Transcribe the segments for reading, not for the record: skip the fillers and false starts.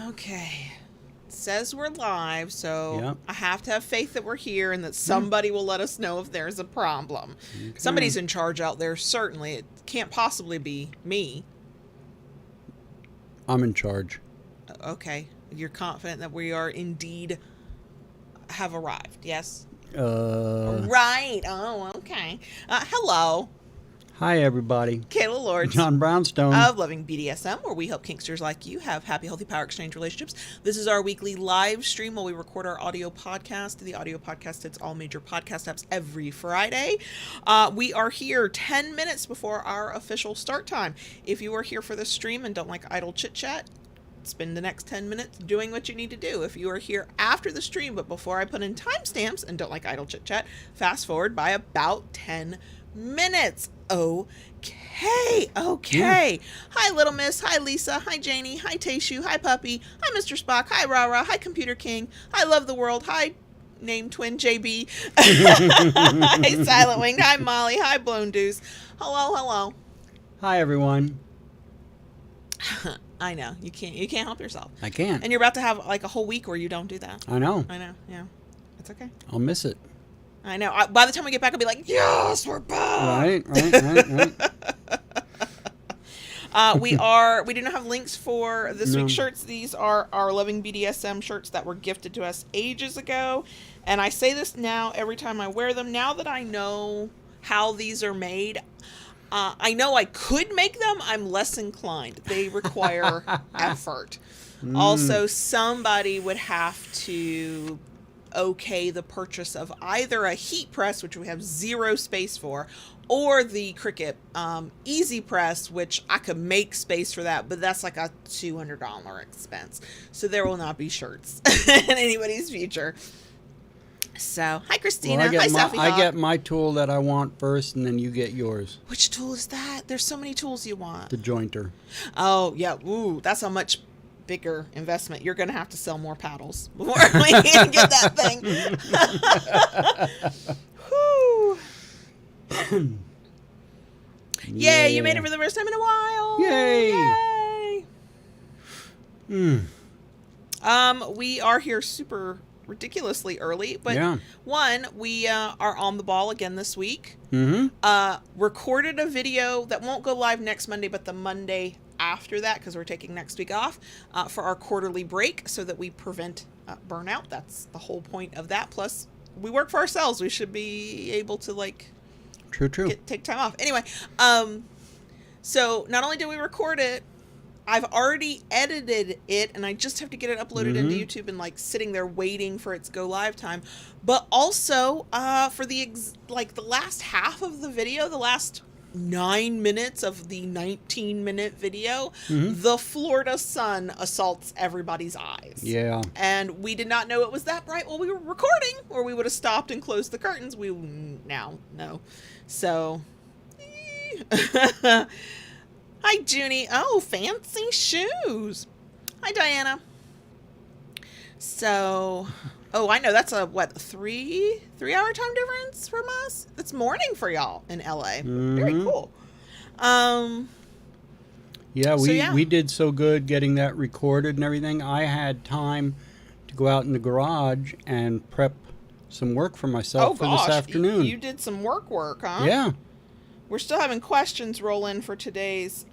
Okay. It says we're live, so Yep. I have to have faith that we're here and that somebody will let us know if there's a problem. Okay. Somebody's in charge out there, certainly. It can't possibly be me. I'm in charge. Okay. You're confident that we are indeed have arrived, yes? Uh, Right. Oh, okay. Hello. Hi, everybody. Kayla Lords. John Brownstone. Of Loving BDSM, where we help kinksters like you have happy, healthy power exchange relationships. This is our weekly live stream while we record our audio podcast. The audio podcast hits all major podcast apps every Friday. We are here 10 minutes before our official start time. If you are here for the stream and don't like idle chit-chat, spend the next 10 minutes doing what you need to do. If you are here after the stream, but before I put in timestamps and don't like idle chit-chat, fast forward by about 10 minutes. Okay. Yeah. Hi, Little Miss. Hi, Lisa. Hi, Janie. Hi, Tayshu. Hi, Puppy. Hi, Mr. Spock. Hi, Rara. Hi, Computer King. Hi, Love the World. Hi, Name Twin JB. Hi, Silent Wing. Hi, Molly. Hi, Blown Deuce. Hello. Hi, everyone. I know. You can't help yourself. I can't. And you're about to have like a whole week where you don't do that. I know. Yeah. It's okay. I'll miss it. I know. By the time we get back, I'll be like, yes, we're back. Right. We do not have links for this week's shirts. These are our Loving BDSM shirts that were gifted to us ages ago. And I say this now every time I wear them. Now that I know how these are made, I know I could make them. I'm less inclined. They require effort. Also, somebody would have to okay the purchase of either a heat press, which we have zero space for, or the Cricut Easy Press, which I could make space for that, but that's like a $200 expense. So there will not be shirts in anybody's future. So, hi, Christina. Well, hi, Safi. I get my tool that I want first, and then you get yours. Which tool is that? There's so many tools you want. The jointer. Oh, yeah. Ooh, that's a much bigger investment. You're going to have to sell more paddles before we can get that thing. Whew. Yeah. Yay, you made it for the first time in a while. Yay. We are here super ridiculously early, but one, we are on the ball again this week. Recorded a video that won't go live next Monday, but the Monday after that, because we're taking next week off for our quarterly break so that we prevent burnout. That's the whole point of that. Plus, we work for ourselves. We should be able to take time off. Anyway, so not only did we record it, I've already edited it, and I just have to get it uploaded into YouTube and sitting there waiting for its go live time. But also for the last half of the video, the last 9 minutes of the 19-minute video, the Florida sun assaults everybody's eyes. Yeah. And we did not know it was that bright while we were recording, or we would have stopped and closed the curtains. We now know. So, hi, Junie. Oh, fancy shoes. Hi, Diana. So, I know that's a 3-hour time difference from us. It's morning for y'all in LA. Very cool. We did so good getting that recorded and everything. I had time to go out in the garage and prep some work for myself for this afternoon. You did some work, huh? Yeah. We're still having questions roll in for today's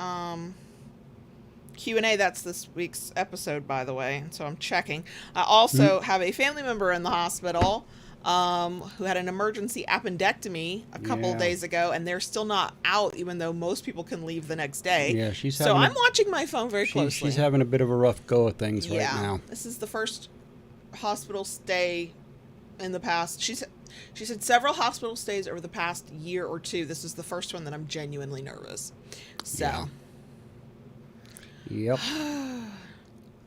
Q&A. That's this week's episode, by the way. So I'm checking. I also have a family member in the hospital who had an emergency appendectomy a couple of days ago, and they're still not out, even though most people can leave the next day. Yeah, I'm watching my phone very closely. She's having a bit of a rough go of things right now. This is the first hospital stay in the past. She's had several hospital stays over the past year or two. This is the first one that I'm genuinely nervous. So. Yep.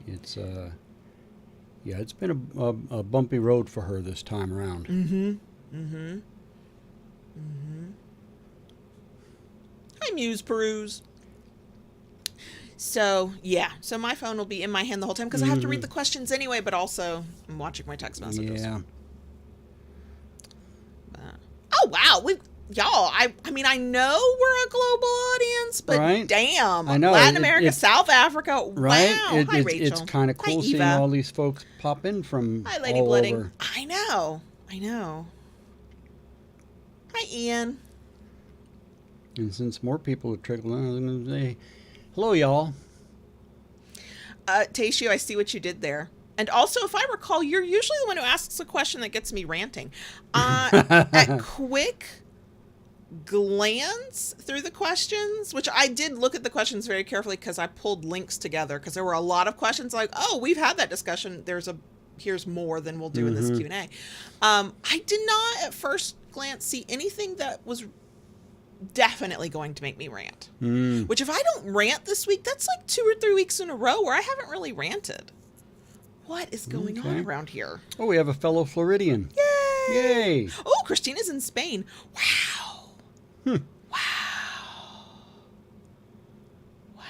It's been a bumpy road for her this time around. Hi, Muse Peruse. So my phone will be in my hand the whole time because I have to read the questions anyway, but also I'm watching my text messages. Yeah. Oh, wow. y'all, I mean, I know we're a global audience, but damn, I know. Latin America, South Africa, right? Wow. Hi, Rachel. It's kind of cool seeing all these folks pop in from Hi, Lady all Blooding. over. I know. Hi, Ian. And since more people have trickled in, I was going to say, hello, y'all. Taishio, I see what you did there. And also, if I recall, you're usually the one who asks a question that gets me ranting. At quick glance through the questions, which I did look at the questions very carefully because I pulled links together because there were a lot of questions like, oh, we've had that discussion. Here's more than we'll do in this Q&A. I did not at first glance see anything that was definitely going to make me rant. Which if I don't rant this week, that's like 2 or 3 weeks in a row where I haven't really ranted. What is going on around here? Oh, we have a fellow Floridian. Yay! Oh, Christina's in Spain. Wow. Wow. Wow.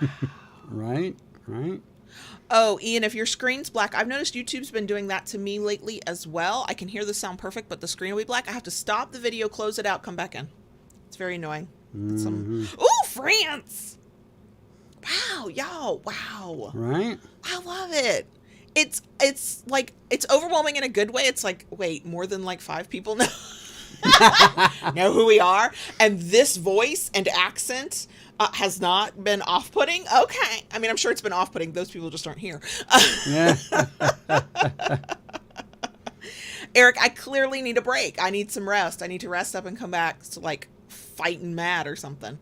Wow. Right. Oh, Ian, if your screen's black, I've noticed YouTube's been doing that to me lately as well. I can hear the sound perfect, but the screen will be black. I have to stop the video, close it out, come back in. It's very annoying. Ooh, France! Wow, y'all, wow. Right? I love it. It's like, it's overwhelming in a good way. It's like, wait, more than like 5 people know know who we are? And this voice and accent has not been off-putting? Okay. I mean, I'm sure it's been off-putting. Those people just aren't here. Yeah. Eric, I clearly need a break. I need some rest. I need to rest up and come back to like fighting mad or something.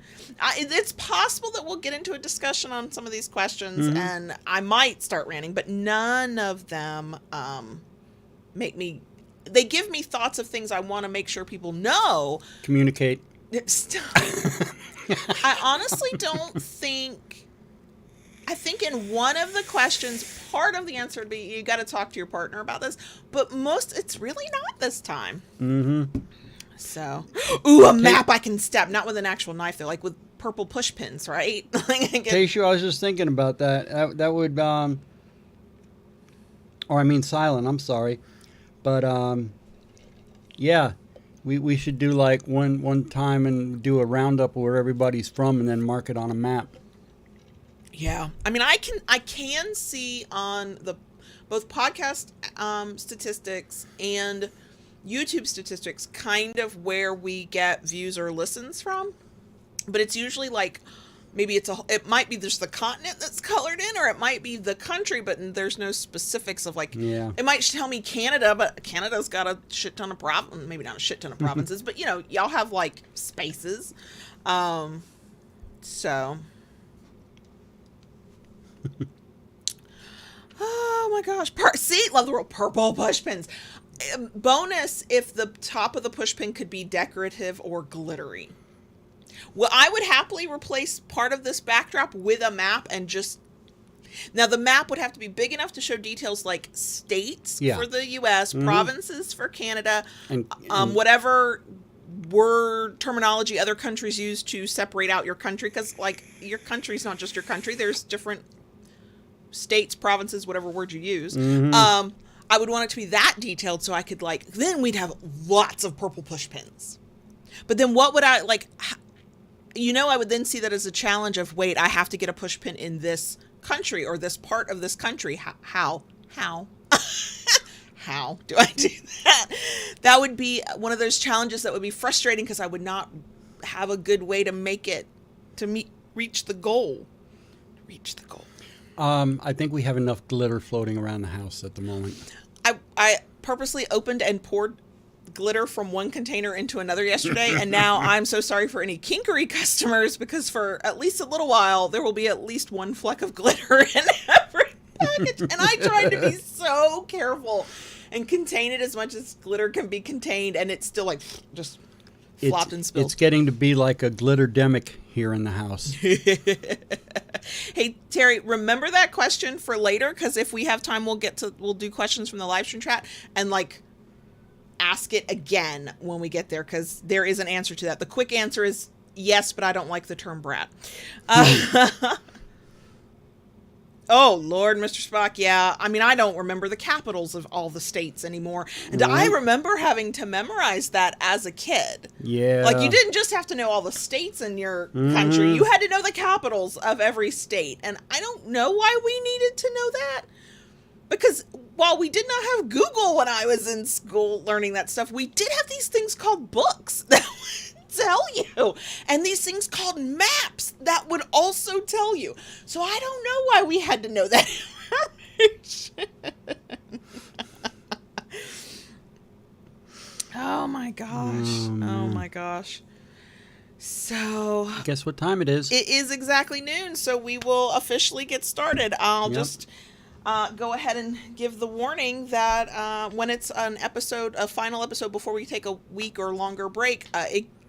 It's possible that we'll get into a discussion on some of these questions and I might start ranting, but none of them they give me thoughts of things I want to make sure people know. Communicate. Stop. I honestly don't think... I think in one of the questions, part of the answer would be, you got to talk to your partner about this. But it's really not this time. So, ooh, a map I can stab. Not with an actual knife, though, like with purple push pins, right? Taishu, I was just thinking about that. That would, silent, I'm sorry. But, yeah, we should do like one time and do a roundup of where everybody's from and then mark it on a map. Yeah. I mean, I can see on both podcast statistics and YouTube statistics kind of where we get views or listens from, but it's usually like maybe it might be just the continent that's colored in, or it might be the country, but there's no specifics of like, it might tell me Canada, but Canada's got a shit ton of maybe not a shit ton of provinces, but y'all have like spaces. So oh my gosh. See, love the word purple push pins. Bonus if the top of the push pin could be decorative or glittery. Well, I would happily replace part of this backdrop with a map and just... Now, the map would have to be big enough to show details like states for the U.S., provinces for Canada, and whatever word terminology other countries use to separate out your country, because, like, your country's not just your country. There's different states, provinces, whatever word you use. I would want it to be that detailed so I could, like... Then we'd have lots of purple push pins. But then what would I, like... I would then see that as a challenge of, wait, I have to get a push pin in this country or this part of this country. How? How do I do that? That would be one of those challenges that would be frustrating because I would not have a good way to make it, to reach the goal. I think we have enough glitter floating around the house at the moment. I purposely opened and poured glitter from one container into another yesterday, and now I'm so sorry for any kinkery customers because for at least a little while there will be at least one fleck of glitter in every package, and I tried to be so careful and contain it as much as glitter can be contained, and it's still like just flopped and spilled. It's getting to be like a glitter-demic here in the house. Hey Terry, remember that question for later, because if we have time we'll do questions from the live stream chat and like ask it again when we get there, because there is an answer to that. The quick answer is yes, but I don't like the term brat. Oh, Lord, Mr. Spock, yeah. I mean, I don't remember the capitals of all the states anymore. And I remember having to memorize that as a kid. Yeah. Like, you didn't just have to know all the states in your country. You had to know the capitals of every state. And I don't know why we needed to know that. Because while we did not have Google when I was in school learning that stuff, we did have these things called books that would tell you. And these things called maps that would also tell you. So I don't know why we had to know that information. Oh my gosh. Oh my gosh. So guess what time it is? It is exactly noon, so we will officially get started. I'll just go ahead and give the warning that when it's a final episode before we take a week or longer break,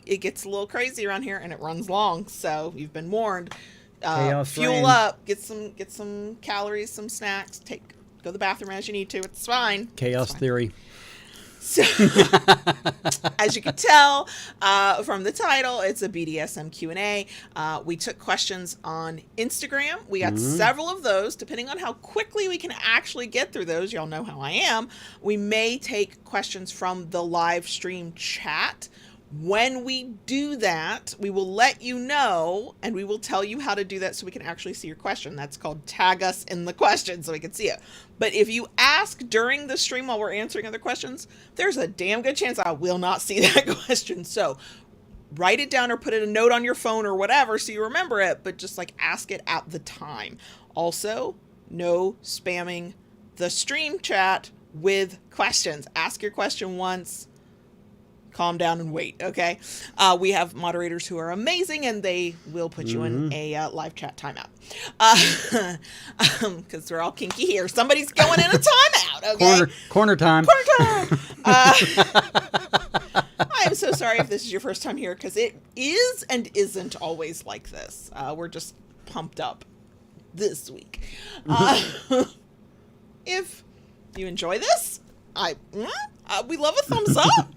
it gets a little crazy around here and it runs long. So you've been warned. Fuel up, get some calories, some snacks, go to the bathroom as you need to. It's fine. Chaos theory. So, as you can tell from the title, it's a BDSM Q&A. We took questions on Instagram. We got several of those. Depending on how quickly we can actually get through those, y'all know how I am, we may take questions from the live stream chat. When we do that, we will let you know, and we will tell you how to do that so we can actually see your question. That's called tag us in the question so we can see it. But if you ask during the stream while we're answering other questions, there's a damn good chance I will not see that question. So write it down or put a note on your phone or whatever so you remember it, but just like ask it at the time. Also, no spamming the stream chat with questions. Ask your question once. Calm down and wait, okay? We have moderators who are amazing, and they will put you in a live chat timeout. Because we're all kinky here. Somebody's going in a timeout, okay? Corner time. Corner time! I am so sorry if this is your first time here, because it is and isn't always like this. We're just pumped up this week. If you enjoy this, we love a thumbs up.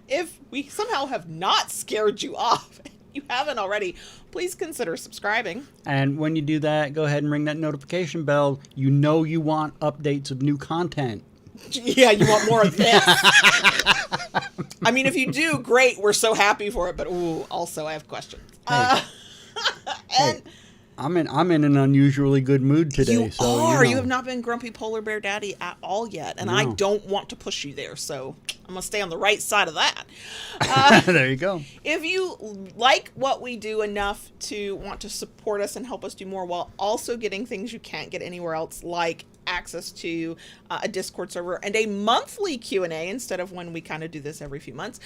If we somehow have not scared you off, and you haven't already, please consider subscribing. And when you do that, go ahead and ring that notification bell. You know you want updates of new content. Yeah, you want more of this. I mean, if you do, great. We're so happy for it. But also I have questions. Hey, I'm in an unusually good mood today. You so, are. You have not been grumpy polar bear daddy at all yet. And No. I don't want to push you there. So I'm going to stay on the right side of that. There you go. If you like what we do enough to want to support us and help us do more while also getting things you can't get anywhere else, like access to a Discord server and a monthly Q&A instead of when we kind of do this every few months,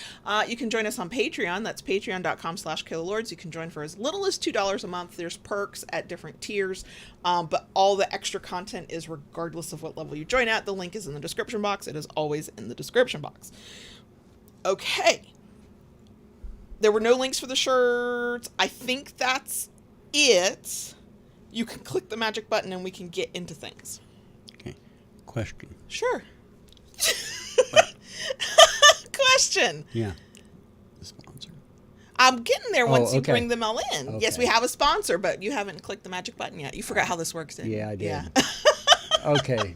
you can join us on Patreon. That's patreon.com/KillerLords. You can join for as little as $2 a month. There's perks at different tiers, but all the extra content is regardless of what level you join at. The link is in the description box. It is always in the description box. Okay. There were no links for the shirts. I think that's it. You can click the magic button and we can get into things. Okay. Question. Sure. Question. Yeah. The sponsor. I'm getting there once you okay. bring them all in. Okay. Yes, we have a sponsor, but you haven't clicked the magic button yet. You forgot how this works, didn't you? Yeah, I did. Yeah. Okay.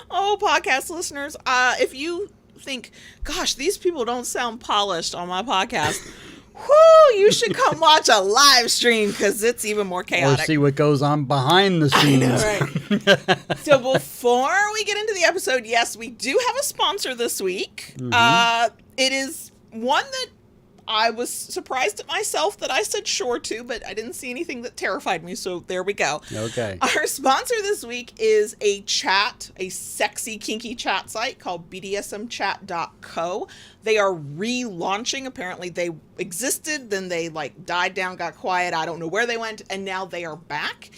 Oh, podcast listeners, if you think, gosh, these people don't sound polished on my podcast, whoo, you should come watch a live stream because it's even more chaotic. Or see what goes on behind the scenes. Right. So before we get into the episode, yes, we do have a sponsor this week. It is one that I was surprised at myself that I said sure to, but I didn't see anything that terrified me, so there we go. Okay. Our sponsor this week is a sexy, kinky chat site called BDSMchat.co. They are relaunching. Apparently they existed, then they died down, got quiet. I don't know where they went, and now they are back.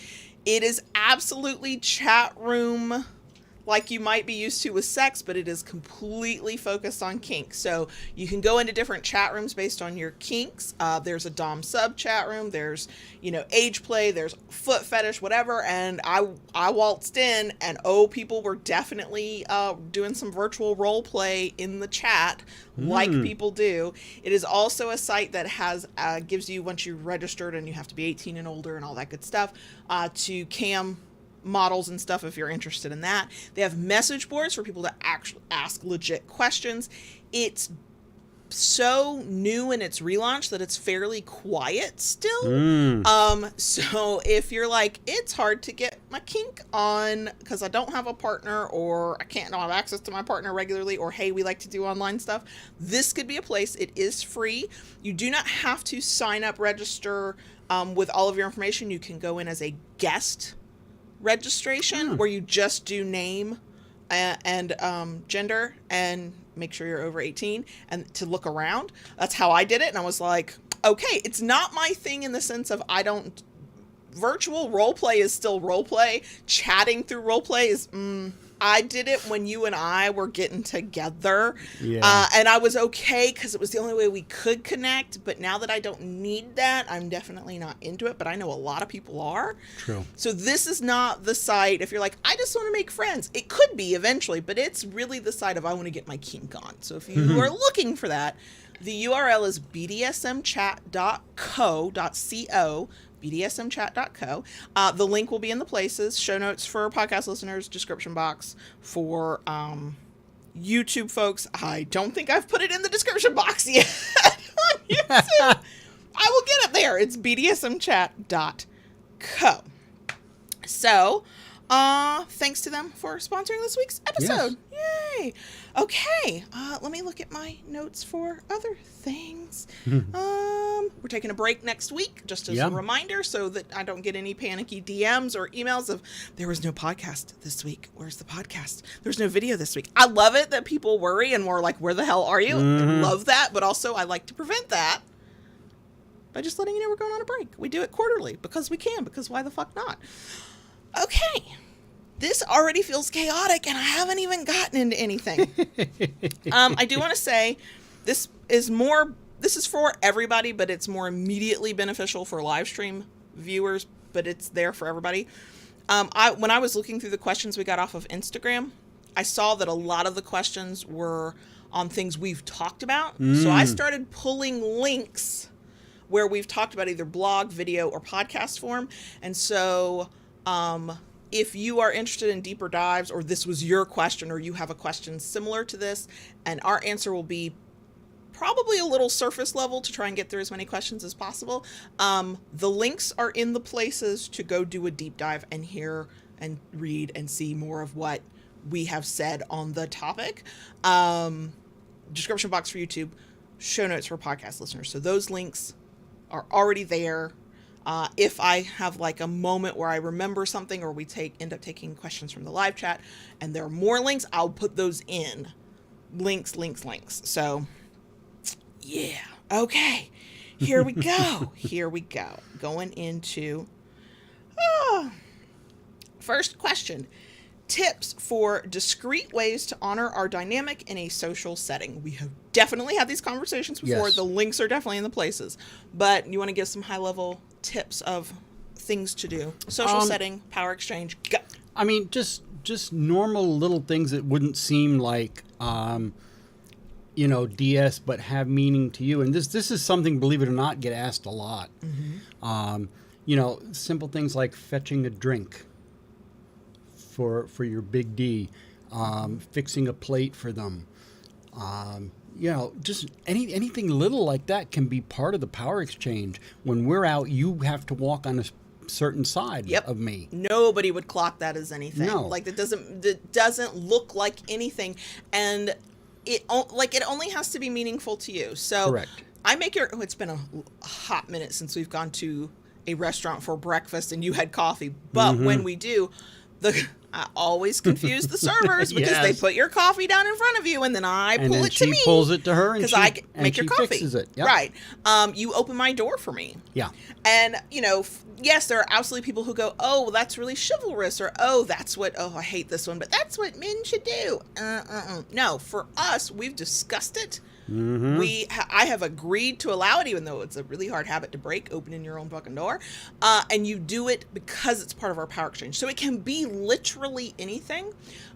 It is absolutely chat room like you might be used to with sex, but it is completely focused on kink. So you can go into different chat rooms based on your kinks. There's a Dom sub chat room. There's, age play. There's foot fetish, whatever. And I waltzed in, and people were definitely doing some virtual role play in the chat, like people do. It is also a site that has gives you, once you're registered and you have to be 18 and older and all that good stuff, to cam models and stuff if you're interested in that. They have message boards for people to actually ask legit questions. It's so new in its relaunch that it's fairly quiet still. So if you're like, it's hard to get my kink on because I don't have a partner, or I don't have access to my partner regularly, or hey, we like to do online stuff, this could be a place. It is free. You do not have to sign up, register with all of your information. You can go in as a guest registration where you just do name and gender and make sure you're over 18 and to look around. That's how I did it. And I was like, okay, it's not my thing in the sense of virtual role play is still role play. Chatting through role play is, I did it when you and I were getting together. Yeah. And I was okay because it was the only way we could connect. But now that I don't need that, I'm definitely not into it. But I know a lot of people are. True. So this is not the site if you're like, I just want to make friends. It could be eventually, but it's really the site of I want to get my kink on. So if you are looking for that, the URL is bdsmchat.co. bdsmchat.co. The link will be in the places, show notes for podcast listeners, description box for YouTube folks. I don't think I've put it in the description box yet on YouTube. I will get it there. It's bdsmchat.co. So, thanks to them for sponsoring this week's episode. Yes. Yay. Okay. Let me look at my notes for other things. We're taking a break next week, just as a reminder, so that I don't get any panicky DMs or emails of, there was no podcast this week. Where's the podcast? There's no video this week. I love it that people worry and we're like, where the hell are you? I love that. But also I like to prevent that by just letting you know we're going on a break. We do it quarterly because we can, because why the fuck not? Okay. This already feels chaotic and I haven't even gotten into anything. I do want to say this is for everybody, but it's more immediately beneficial for live stream viewers, but it's there for everybody. When I was looking through the questions we got off of Instagram, I saw that a lot of the questions were on things we've talked about. So I started pulling links where we've talked about either blog, video, or podcast form. And so, if you are interested in deeper dives, or this was your question, or you have a question similar to this, and our answer will be probably a little surface level to try and get through as many questions as possible. The links are in the places to go do a deep dive and hear and read and see more of what we have said on the topic. Description box for YouTube, show notes for podcast listeners. So those links are already there. If I have like a moment where I remember something, or we end up taking questions from the live chat and there are more links, I'll put those in. Links. So, yeah. Okay. Here we go. Going into first question. Tips for discreet ways to honor our dynamic in a social setting. We have definitely had these conversations before. Yes. The links are definitely in the places. But you want to give some high-level tips of things to do. Social setting, power exchange, go. I mean, just normal little things that wouldn't seem like, DS, but have meaning to you. And this is something, believe it or not, get asked a lot. Simple things like fetching a drink for your big D, fixing a plate for them. Just anything little like that can be part of the power exchange. When we're out, you have to walk on a certain side of me. Nobody would clock that as anything. No. Like it doesn't look like anything, and it only has to be meaningful to you. So correct. It's been a hot minute since we've gone to a restaurant for breakfast and you had coffee, but when we do, I always confuse the servers because Yes. they put your coffee down in front of you and then I pull it to me. She pulls it to her and because she, I make your she coffee. fixes it. Yep. Right. You open my door for me. Yeah. And, you know, yes, there are absolutely people who go, oh, well, that's really chivalrous, or, oh, I hate this one, but that's what men should do. No, for us, we've discussed it. Mm-hmm. I have agreed to allow it, even though it's a really hard habit to break, opening your own fucking door. And you do it because it's part of our power exchange. So it can be literally anything.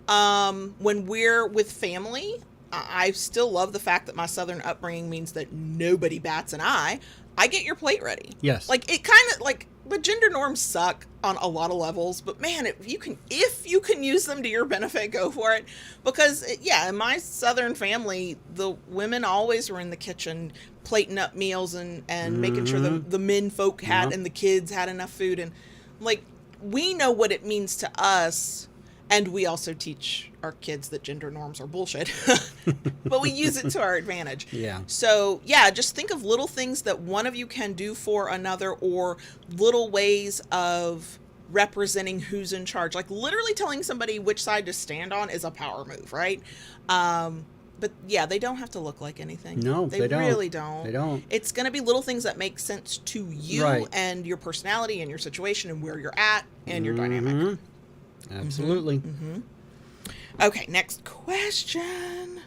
When we're with family, I still love the fact that my Southern upbringing means that nobody bats an eye. I get your plate ready. Yes. Like, it kind of, like, but gender norms suck on a lot of levels, but man, if you can use them to your benefit, go for it. Because in my Southern family, the women always were in the kitchen plating up meals and making sure the men folk had and the kids had enough food. And like, we know what it means to us. And we also teach our kids that gender norms are bullshit, but we use it to our advantage. Yeah. So just think of little things that one of you can do for another, or little ways of representing who's in charge. Like literally telling somebody which side to stand on is a power move, right? But they don't have to look like anything. No, they don't. Really don't. They don't. It's going to be little things that make sense to you and your personality and your situation and where you're at and your dynamic. Absolutely. Mm-hmm. Okay, next question.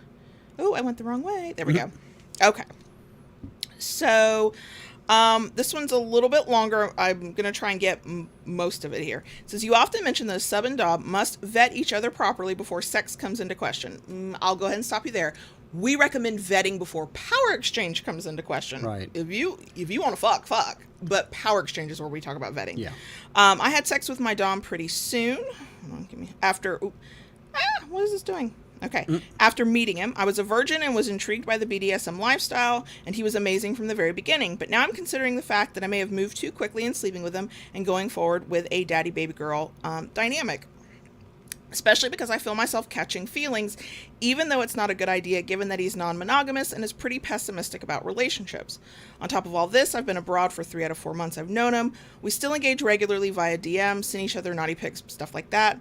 Oh, I went the wrong way. There we go. Okay. So, this one's a little bit longer. I'm going to try and get most of it here. It says, you often mention that a sub and dom must vet each other properly before sex comes into question. I'll go ahead and stop you there. We recommend vetting before power exchange comes into question. Right. If you want to fuck. But power exchange is where we talk about vetting. Yeah. I had sex with my dom pretty soon. Hold on, what is this doing? Okay. After meeting him, I was a virgin and was intrigued by the BDSM lifestyle, and he was amazing from the very beginning. But now I'm considering the fact that I may have moved too quickly in sleeping with him and going forward with a daddy baby girl dynamic. Especially because I feel myself catching feelings, even though it's not a good idea given that he's non-monogamous and is pretty pessimistic about relationships. On top of all this, I've been abroad for 3 out of 4 months I've known him. We still engage regularly via DM, send each other naughty pics, stuff like that.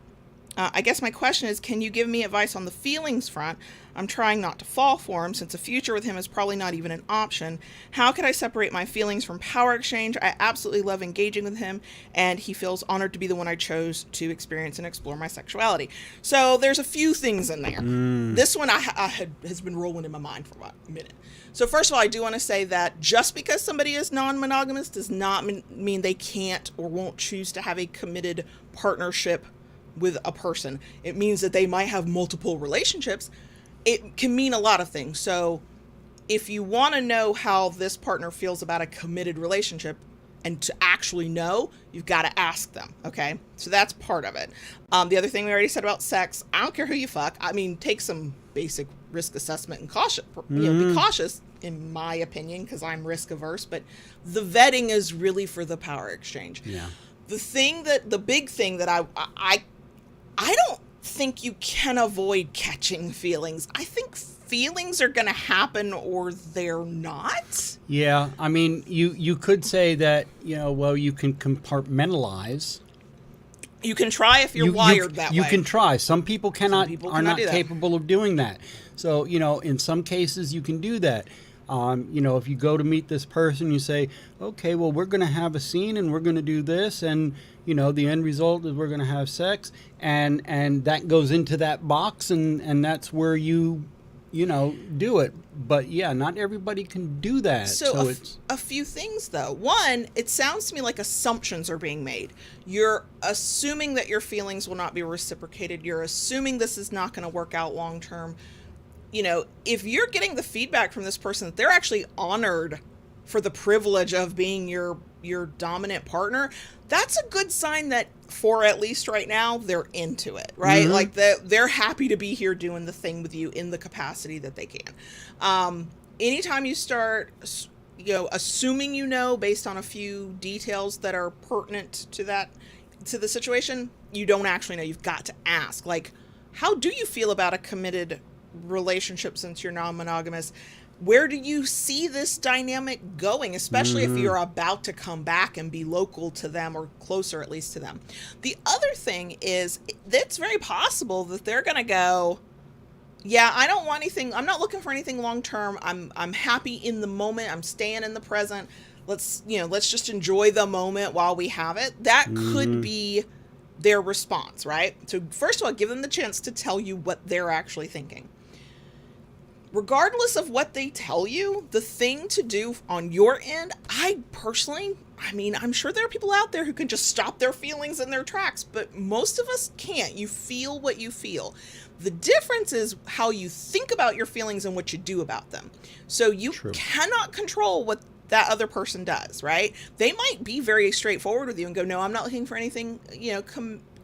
I guess my question is, can you give me advice on the feelings front? I'm trying not to fall for him, since a future with him is probably not even an option. How could I separate my feelings from power exchange? I absolutely love engaging with him, and he feels honored to be the one I chose to experience and explore my sexuality. So there's a few things in there. This one has been rolling in my mind for about a minute. So first of all, I do want to say that just because somebody is non-monogamous does not mean they can't or won't choose to have a committed partnership with a person. It means that they might have multiple relationships. It can mean a lot of things. So if you want to know how this partner feels about a committed relationship and to actually know, you've got to ask them. Okay. So that's part of it. The other thing we already said about sex, I don't care who you fuck. I mean, take some basic risk assessment and caution, be cautious in my opinion, because I'm risk averse, but the vetting is really for the power exchange. Yeah. The big thing that I don't think you can avoid catching feelings. I think feelings are going to happen or they're not. Yeah, I mean, you could say that, you can compartmentalize. You can try if you're wired that way. You can try. Some people are not capable of doing that. So, in some cases you can do that. If you go to meet this person, you say, okay, well, we're going to have a scene and we're going to do this. And, the end result is we're going to have sex. And that goes into that box and that's where you do it. But yeah, not everybody can do that. So a few things though. One, it sounds to me like assumptions are being made. You're assuming that your feelings will not be reciprocated. You're assuming this is not going to work out long term. If you're getting the feedback from this person that they're actually honored for the privilege of being your dominant partner, that's a good sign that, for at least right now, they're into it, right? Mm-hmm. Like they're happy to be here doing the thing with you in the capacity that they can. Anytime you start, assuming based on a few details that are pertinent to the situation, you don't actually know. You've got to ask, like, how do you feel about a committed relationship since you're non-monogamous? Where do you see this dynamic going, especially if you're about to come back and be local to them or closer at least to them? The other thing is it's very possible that they're going to go, yeah, I don't want anything. I'm not looking for anything long term. I'm happy in the moment. I'm staying in the present. Let's just enjoy the moment while we have it. That could be their response, right? So first of all, give them the chance to tell you what they're actually thinking. Regardless of what they tell you, the thing to do on your end, I'm sure there are people out there who can just stop their feelings in their tracks, but most of us can't. You feel what you feel. The difference is how you think about your feelings and what you do about them. So you cannot control what that other person does, right? They might be very straightforward with you and go, no, I'm not looking for anything,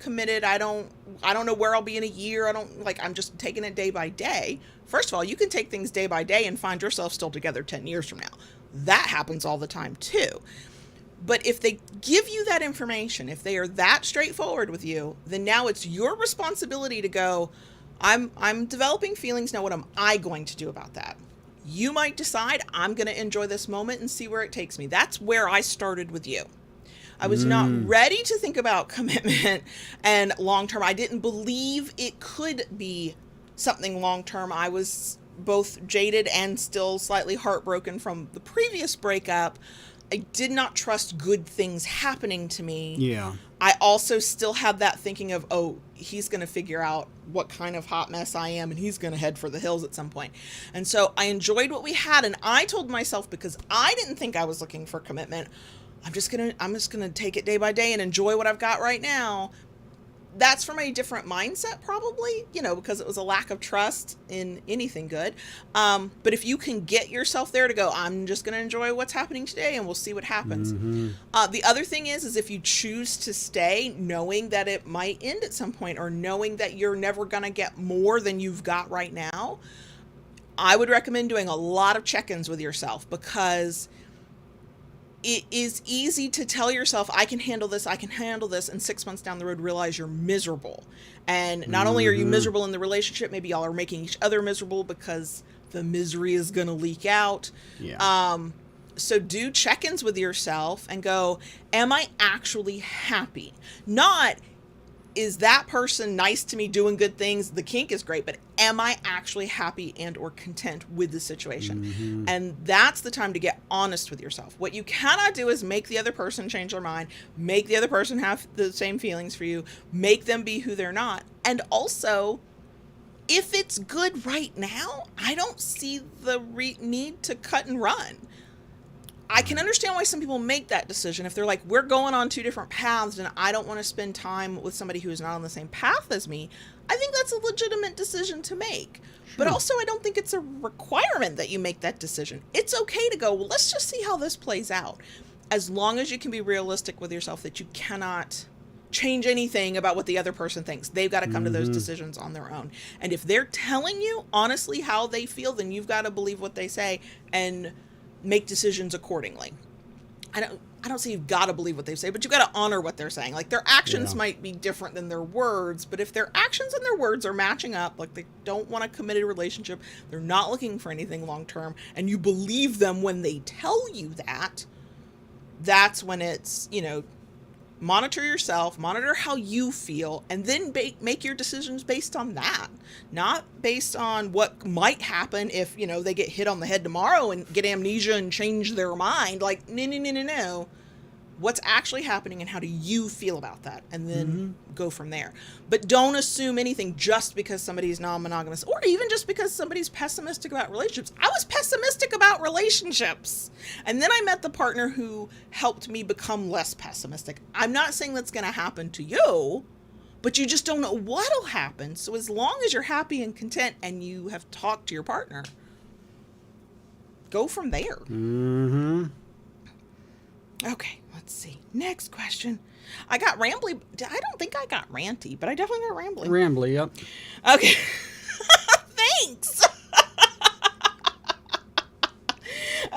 committed. I don't know where I'll be in a year. I'm just taking it day by day. First of all, you can take things day by day and find yourself still together 10 years from now. That happens all the time too. But if they give you that information, if they are that straightforward with you, then now it's your responsibility to go, I'm developing feelings. Now what am I going to do about that? You might decide I'm going to enjoy this moment and see where it takes me. That's where I started with you. I was not ready to think about commitment and long-term. I didn't believe it could be something long-term. I was both jaded and still slightly heartbroken from the previous breakup. I did not trust good things happening to me. Yeah. I also still had that thinking of, he's going to figure out what kind of hot mess I am and he's going to head for the hills at some point. And so I enjoyed what we had. And I told myself, because I didn't think I was looking for commitment, I'm just going to take it day by day and enjoy what I've got right now. That's from a different mindset, probably, because it was a lack of trust in anything good. But if you can get yourself there to go, I'm just going to enjoy what's happening today and we'll see what happens. The other thing is if you choose to stay knowing that it might end at some point or knowing that you're never going to get more than you've got right now, I would recommend doing a lot of check-ins with yourself, because it is easy to tell yourself, I can handle this, and 6 months down the road realize you're miserable. And not only are you miserable in the relationship, maybe y'all are making each other miserable because the misery is going to leak out. Yeah. So do check-ins with yourself and go, am I actually happy? Not, is that person nice to me, doing good things? The kink is great, but am I actually happy and or content with the situation? And that's the time to get honest with yourself. What you cannot do is make the other person change their mind, make the other person have the same feelings for you, make them be who they're not. And also, if it's good right now, I don't see the need to cut and run. I can understand why some people make that decision. If they're like, we're going on two different paths and I don't want to spend time with somebody who's not on the same path as me, I think that's a legitimate decision to make. Sure. But also, I don't think it's a requirement that you make that decision. It's okay to go, well, let's just see how this plays out. As long as you can be realistic with yourself that you cannot change anything about what the other person thinks. They've got to come to those decisions on their own. And if they're telling you honestly how they feel, then you've got to believe what they say and make decisions accordingly. I don't say you've got to believe what they say, but you've got to honor what they're saying. Like, their actions might be different than their words, but if their actions and their words are matching up, like they don't want a committed relationship, they're not looking for anything long term, and you believe them when they tell you that, that's when it's, monitor yourself, monitor how you feel, and then make your decisions based on that, not based on what might happen if, they get hit on the head tomorrow and get amnesia and change their mind. Like, no. What's actually happening and how do you feel about that? And then go from there. But don't assume anything just because somebody's non-monogamous, or even just because somebody's pessimistic about relationships. I was pessimistic about relationships. And then I met the partner who helped me become less pessimistic. I'm not saying that's going to happen to you, but you just don't know what'll happen. So as long as you're happy and content and you have talked to your partner, go from there. Okay, let's see. Next question. I got rambly. I don't think I got ranty, but I definitely got rambly. Rambly, yep. Okay. Thanks.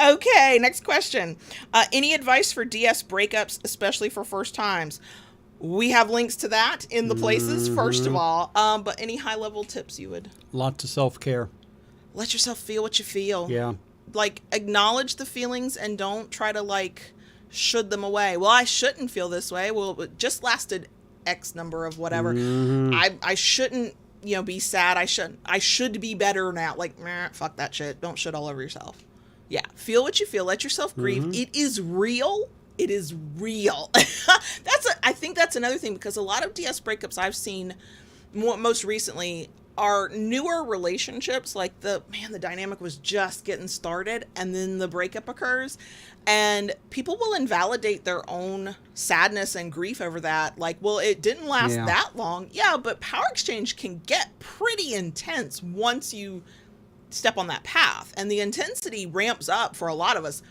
Okay, next question. Any advice for DS breakups, especially for first times? We have links to that in the places, first of all. But any high-level tips you would? Lots of self-care. let yourself feel what you feel. Yeah. Like, acknowledge the feelings and don't try to, like, should them away. Well, I shouldn't feel this way. Well, it just lasted X number of whatever. I shouldn't, be sad. I should be better now. Like, fuck that shit. Don't shit all over yourself. Yeah. Feel what you feel. Let yourself grieve. It is real. It is real. I think that's another thing, because a lot of DS breakups I've seen most recently are newer relationships. Like, the dynamic was just getting started, and then the breakup occurs, and people will invalidate their own sadness and grief over that. Like, well, it didn't last that long. Yeah, but power exchange can get pretty intense once you step on that path, and the intensity ramps up for a lot of us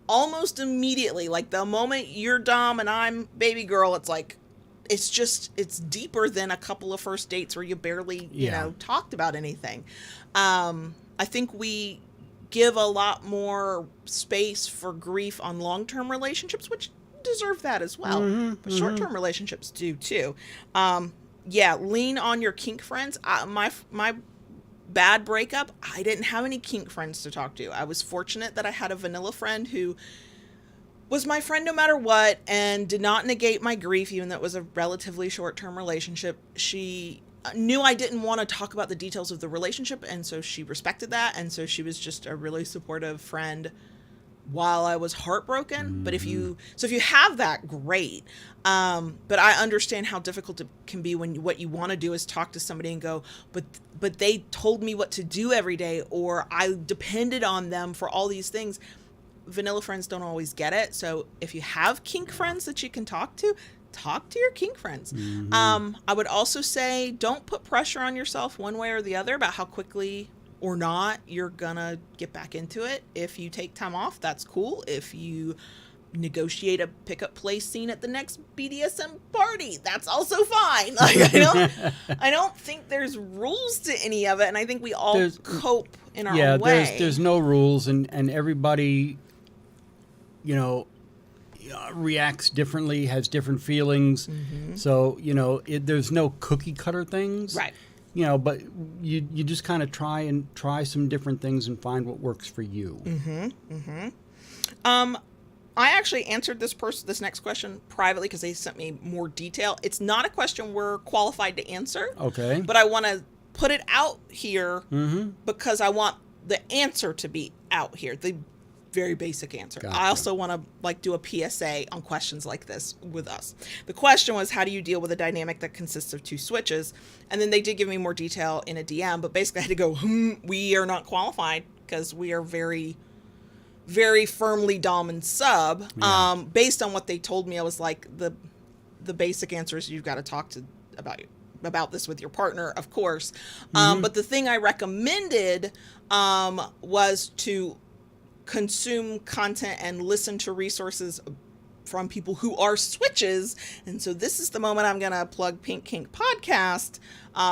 almost immediately. Like, the moment you're dom and I'm baby girl, it's like, it's deeper than a couple of first dates where you barely, talked about anything. I think we give a lot more space for grief on long-term relationships, which deserve that as well. But short-term relationships do too. Lean on your kink friends. My bad breakup, I didn't have any kink friends to talk to. I was fortunate that I had a vanilla friend who was my friend no matter what, and did not negate my grief, even though it was a relatively short-term relationship. She knew I didn't want to talk about the details of the relationship, and so she respected that, and so she was just a really supportive friend while I was heartbroken. But if you have that, great. But I understand how difficult it can be when what you want to do is talk to somebody and go, but they told me what to do every day, or I depended on them for all these things. Vanilla friends don't always get it. So if you have kink friends that you can talk to your kink friends. I would also say, don't put pressure on yourself one way or the other about how quickly or not you're gonna get back into it. If you take time off, that's cool. If you negotiate a pickup play scene at the next BDSM party, that's also fine. Like, I don't think there's rules to any of it, and I think we all cope in our own way. There's no rules, and everybody reacts differently, has different feelings. So, there's no cookie cutter things. Right. But you just kind of try some different things and find what works for you. I actually answered this next question privately because they sent me more detail. It's not a question we're qualified to answer. Okay. But I want to put it out here because I want the answer to be out here. The very basic answer. Gotcha. I also want to do a PSA on questions like this with us. The question was, how do you deal with a dynamic that consists of two switches? And then they did give me more detail in a DM, but basically I had to go, we are not qualified because we are very, very firmly dom and sub. Yeah. Based on what they told me, I was like, the basic answer is you've got to talk about this with your partner, of course. But the thing I recommended was to consume content and listen to resources from people who are switches. And so this is the moment I'm going to plug Pink Kink Podcast,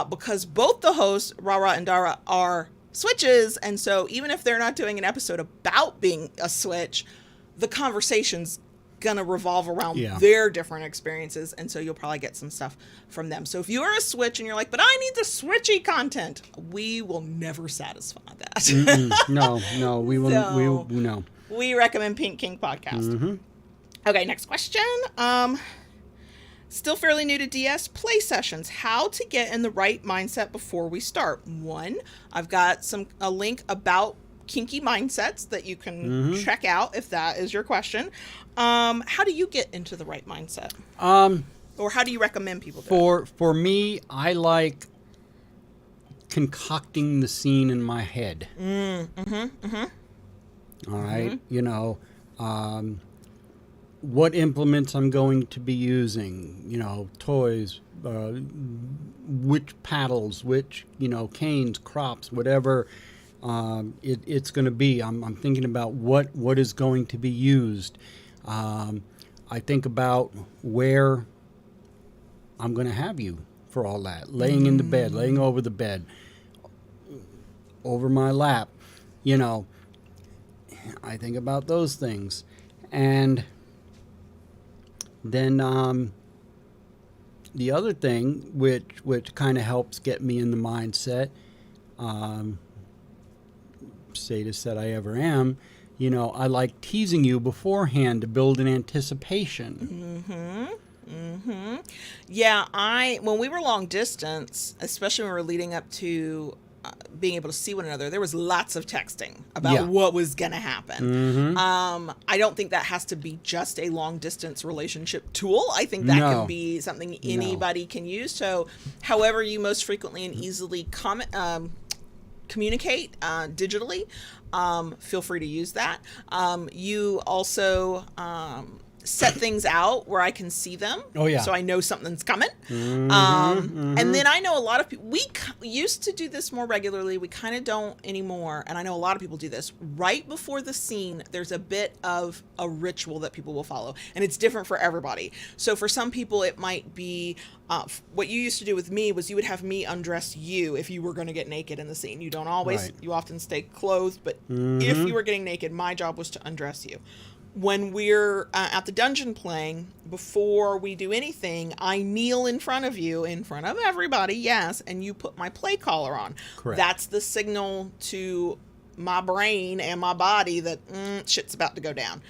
because both the hosts, Rara and Dara, are switches. And so even if they're not doing an episode about being a switch, the conversation's going to revolve around their different experiences. And so you'll probably get some stuff from them. So if you are a switch and you're like, but I need the switchy content, we will never satisfy that. No, we will. So, no. We recommend Pink Kink Podcast. Okay, next question. Still fairly new to DS, play sessions. How to get in the right mindset before we start. One, I've got a link about kinky mindsets that you can check out if that is your question. How do you get into the right mindset? Or how do you recommend people do it? For me, I like concocting the scene in my head. All right, what implements I'm going to be using, toys, which paddles, which, canes, crops, whatever it's going to be. I'm thinking about what is going to be used. I think about where I'm going to have you for all that. Laying in the bed, laying over the bed, over my lap, I think about those things. And then the other thing, which kind of helps get me in the mindset, sadist that I ever am, you know, I like teasing you beforehand to build an anticipation. Yeah, when we were long distance, especially when we were leading up to being able to see one another, there was lots of texting about what was going to happen. I don't think that has to be just a long distance relationship tool. I think that can be something anybody can use. So however you most frequently and easily communicate digitally, feel free to use that. You also set things out where I can see them. Oh, yeah. So I know something's coming. And then I know a lot of people, we used to do this more regularly. We kind of don't anymore. And I know a lot of people do this. Right before the scene, there's a bit of a ritual that people will follow. And it's different for everybody. So for some people, it might be, what you used to do with me was you would have me undress you if you were going to get naked in the scene. You don't always, you often stay clothed. But if you were getting naked, my job was to undress you. When we're at the dungeon playing, before we do anything, I kneel in front of you, in front of everybody, yes, and you put my play collar on. Correct. That's the signal to my brain and my body that shit's about to go down.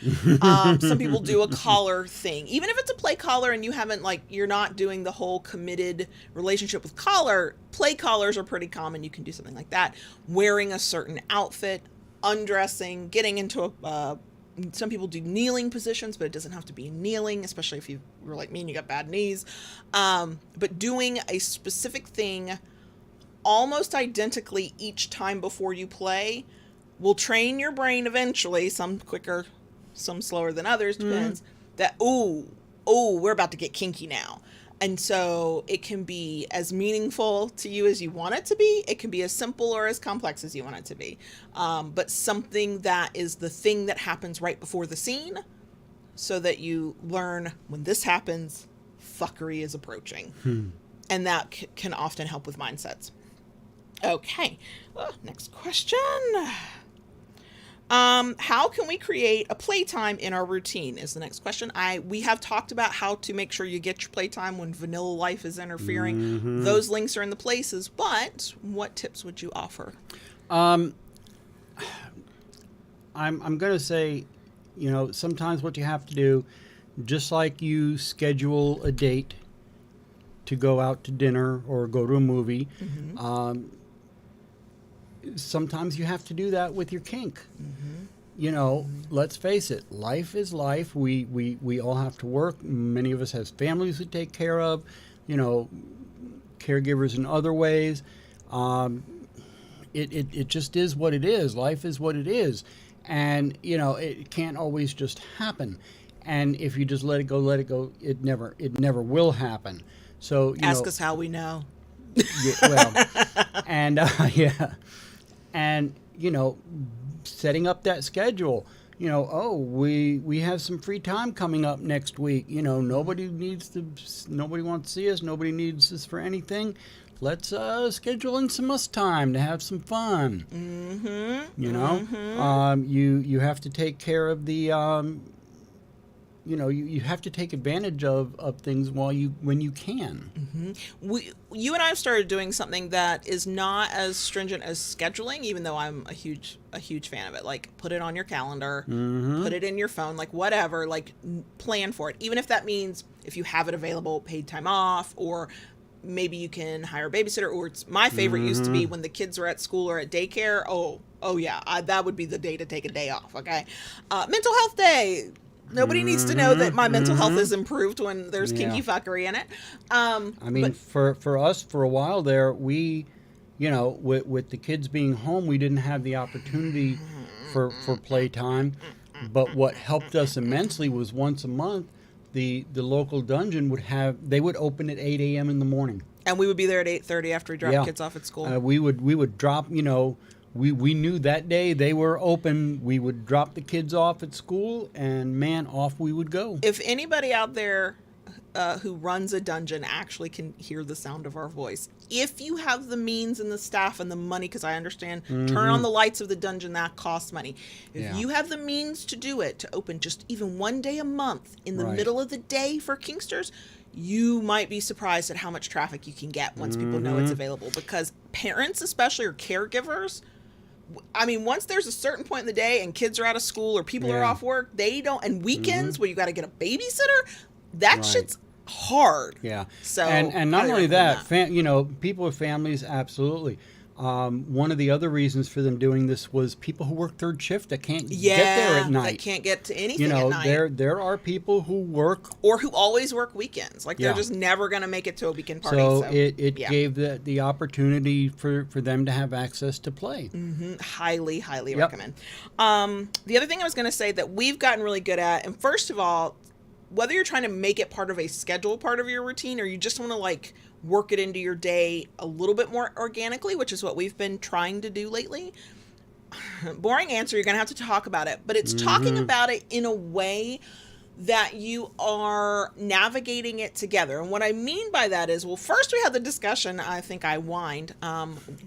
Some people do a collar thing. Even if it's a play collar and you haven't, like, you're not doing the whole committed relationship with collar, play collars are pretty common. You can do something like that. Wearing a certain outfit, undressing, getting into some people do kneeling positions, but it doesn't have to be kneeling, especially if you were like me and you got bad knees. But doing a specific thing almost identically each time before you play will train your brain eventually, some quicker, some slower than others, depends, that, we're about to get kinky now. And so it can be as meaningful to you as you want it to be. It can be as simple or as complex as you want it to be. But something that is the thing that happens right before the scene so that you learn when this happens, fuckery is approaching. And that can often help with mindsets. Okay, next question. How can we create a playtime in our routine is the next question. We have talked about how to make sure you get your playtime when vanilla life is interfering. Those links are in the places, but what tips would you offer? I'm going to say, you know, sometimes what you have to do, just like you schedule a date to go out to dinner or go to a movie, sometimes you have to do that with your kink. You know, let's face it, life is life. We all have to work. Many of us have families to take care of, you know, caregivers in other ways. It just is what it is. Life is what it is. And, you know, it can't always just happen. And if you just let it go, it never will happen. So, ask us how we know. And and, you know, setting up that schedule, you know, we have some free time coming up next week. You know, nobody wants to see us. Nobody needs us for anything. Let's schedule in some us time to have some fun. You know, you have to take care of the, you know, you have to take advantage of things when you can. You and I have started doing something that is not as stringent as scheduling, even though I'm a huge fan of it. Like, put it on your calendar, put it in your phone, like whatever, like plan for it. Even if that means if you have it available, paid time off, or maybe you can hire a babysitter, or my favorite used to be when the kids are at school or at daycare. Oh yeah, that would be the day to take a day off. Okay. Mental health day. Nobody needs to know that my mental health is improved when there's kinky fuckery in it. I mean, for us, for a while there, we, you know, with the kids being home, we didn't have the opportunity for playtime. But what helped us immensely was once a month, the local dungeon would open at 8 a.m. in the morning. And we would be there at 8:30 after we dropped kids off at school. We would drop, you know, we knew that day they were open. We would drop the kids off at school, and man, off we would go. If anybody out there who runs a dungeon actually can hear the sound of our voice, if you have the means and the staff and the money, because I understand, turn on the lights of the dungeon, that costs money. If you have the means to do it, to open just even one day a month in the middle of the day for kinksters, you might be surprised at how much traffic you can get once people know it's available. Because parents, especially, or caregivers, I mean, once there's a certain point in the day and kids are out of school or people are off work, they don't, and weekends where you got to get a babysitter, that shit's hard. Yeah. So, and not only that, people with families, absolutely. One of the other reasons for them doing this was people who work third shift that can't get there at night. That can't get to anything at night. There are people who work or who always work weekends. Like they're just never going to make it to a weekend party. So it gave the opportunity for them to have access to play. Mm-hmm. Highly recommend. The other thing I was going to say that we've gotten really good at, and first of all, whether you're trying to make it part of a schedule, part of your routine, or you just want to like work it into your day a little bit more organically, which is what we've been trying to do lately. Boring answer, you're going to have to talk about it, but it's talking about it in a way that you are navigating it together. And what I mean by that is, well, first we had the discussion, I think I whined,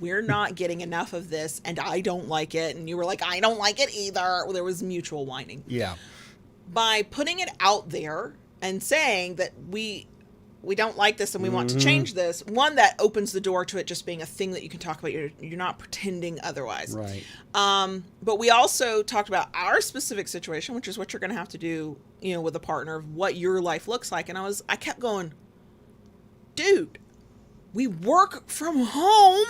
we're not getting enough of this and I don't like it. And you were like, I don't like it either. Well, there was mutual whining. Yeah. By putting it out there and saying that we don't like this and we want to change this, one, that opens the door to it just being a thing that you can talk about. You're not pretending otherwise. Right. But we also talked about our specific situation, which is what you're going to have to do, with a partner, of what your life looks like. And I kept going, dude, we work from home.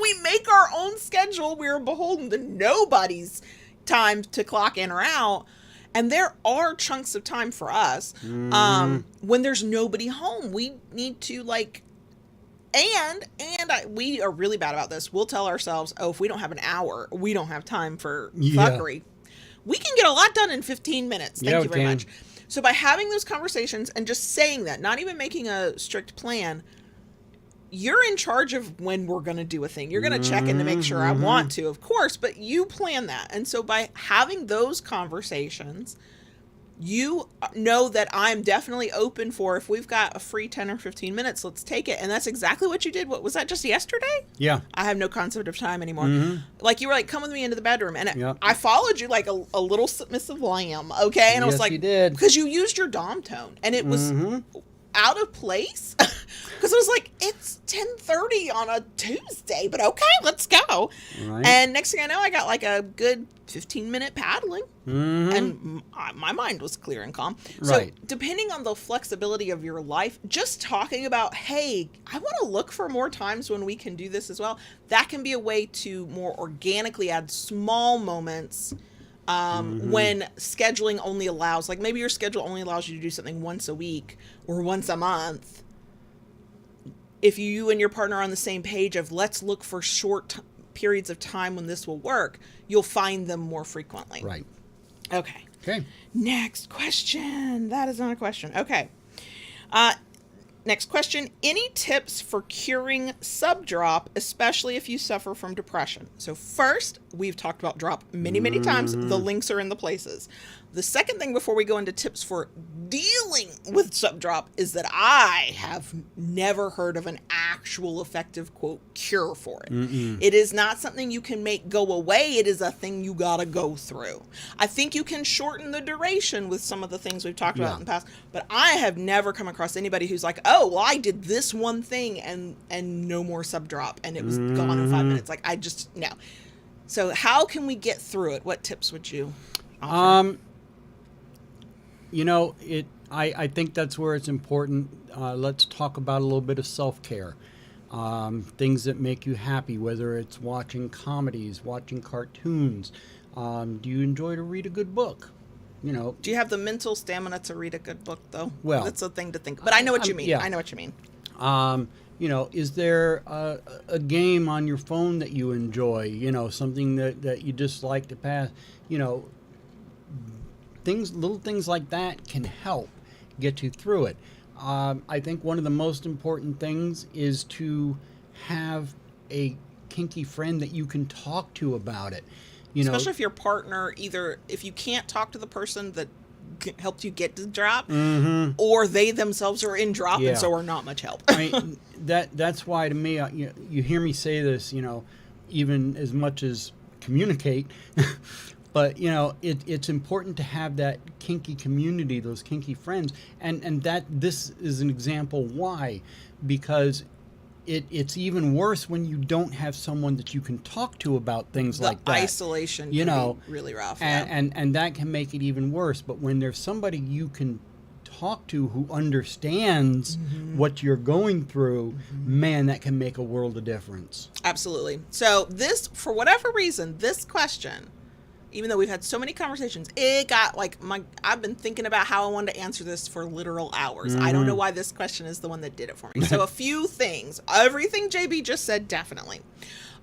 We make our own schedule. We're beholden to nobody's time to clock in or out. And there are chunks of time for us when there's nobody home. We need to we are really bad about this. We'll tell ourselves, if we don't have an hour, we don't have time for fuckery. We can get a lot done in 15 minutes. Thank you very much. So by having those conversations and just saying that, not even making a strict plan, you're in charge of when we're going to do a thing. You're going to check in to make sure I want to, of course, but you plan that. And so by having those conversations, you know that I'm definitely open for, if we've got a free 10 or 15 minutes, let's take it. And that's exactly what you did. What was that, just yesterday? Yeah. I have no concept of time anymore. Like you were like, come with me into the bedroom. And I followed you like a little submissive lamb. Okay. And I was like, you did. Because you used your Dom tone and it was out of place. Because it was like, it's 10:30 on a Tuesday, but okay, let's go. Right. And next thing I know, I got like a good 15-minute paddling, and my mind was clear and calm. Right. So depending on the flexibility of your life, just talking about, hey, I want to look for more times when we can do this as well. That can be a way to more organically add small moments when scheduling only allows, like maybe your schedule only allows you to do something once a week or once a month. If you and your partner are on the same page of let's look for short periods of time when this will work, you'll find them more frequently. Right. Okay. Okay. Next question. That is not a question. Okay. Next question. Any tips for curing subdrop, especially if you suffer from depression? So first, we've talked about drop many, many times. The links are in the places. The second thing before we go into tips for dealing with subdrop is that I have never heard of an actual effective, quote, cure for it. It is not something you can make go away. It is a thing you gotta go through. I think you can shorten the duration with some of the things we've talked about in the past, but I have never come across anybody who's like, oh, well, I did this one thing and no more subdrop and it was gone in 5 minutes. Like, I just, no. So how can we get through it? What tips would you offer? I think that's where it's important. Let's talk about a little bit of self-care. Things that make you happy, whether it's watching comedies, watching cartoons. Do you enjoy to read a good book? Do you have the mental stamina to read a good book, though? Well, that's a thing to think. But I know what you mean. Yeah. I know what you mean. Is there a game on your phone that you enjoy? Something that you just like to pass. Little things like that can help get you through it. I think one of the most important things is to have a kinky friend that you can talk to about it. Especially if your partner, either if you can't talk to the person that helped you get to drop, or they themselves are in drop and so are not much help. That's why to me, you hear me say this, even as much as communicate. But, it's important to have that kinky community, those kinky friends. And that this is an example why. Because it's even worse when you don't have someone that you can talk to about things like that. Isolation can be really rough. And that can make it even worse. But when there's somebody you can talk to who understands what you're going through, man, that can make a world of difference. Absolutely. So this, for whatever reason, this question, even though we've had so many conversations, it got I've been thinking about how I wanted to answer this for literal hours. I don't know why this question is the one that did it for me. So a few things, everything JB just said, definitely.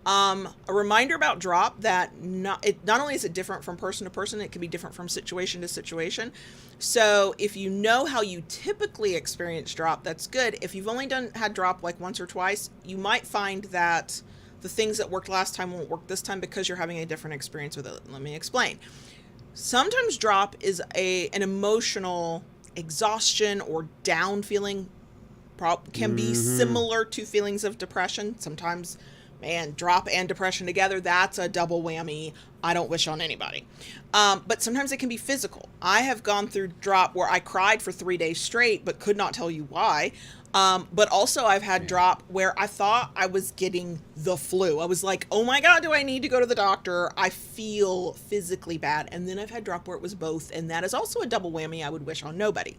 A reminder about drop that not only is it different from person to person, it can be different from situation to situation. So if you know how you typically experience drop, that's good. If you've only had drop like once or twice, you might find that the things that worked last time won't work this time because you're having a different experience with it. Let me explain. Sometimes drop is an emotional exhaustion or down feeling. Can be similar to feelings of depression. Sometimes, man, drop and depression together, that's a double whammy I don't wish on anybody. But sometimes it can be physical. I have gone through drop where I cried for 3 days straight, but could not tell you why. But also I've had drop where I thought I was getting the flu. I was like, oh my God, do I need to go to the doctor? I feel physically bad. And then I've had drop where it was both. And that is also a double whammy I would wish on nobody.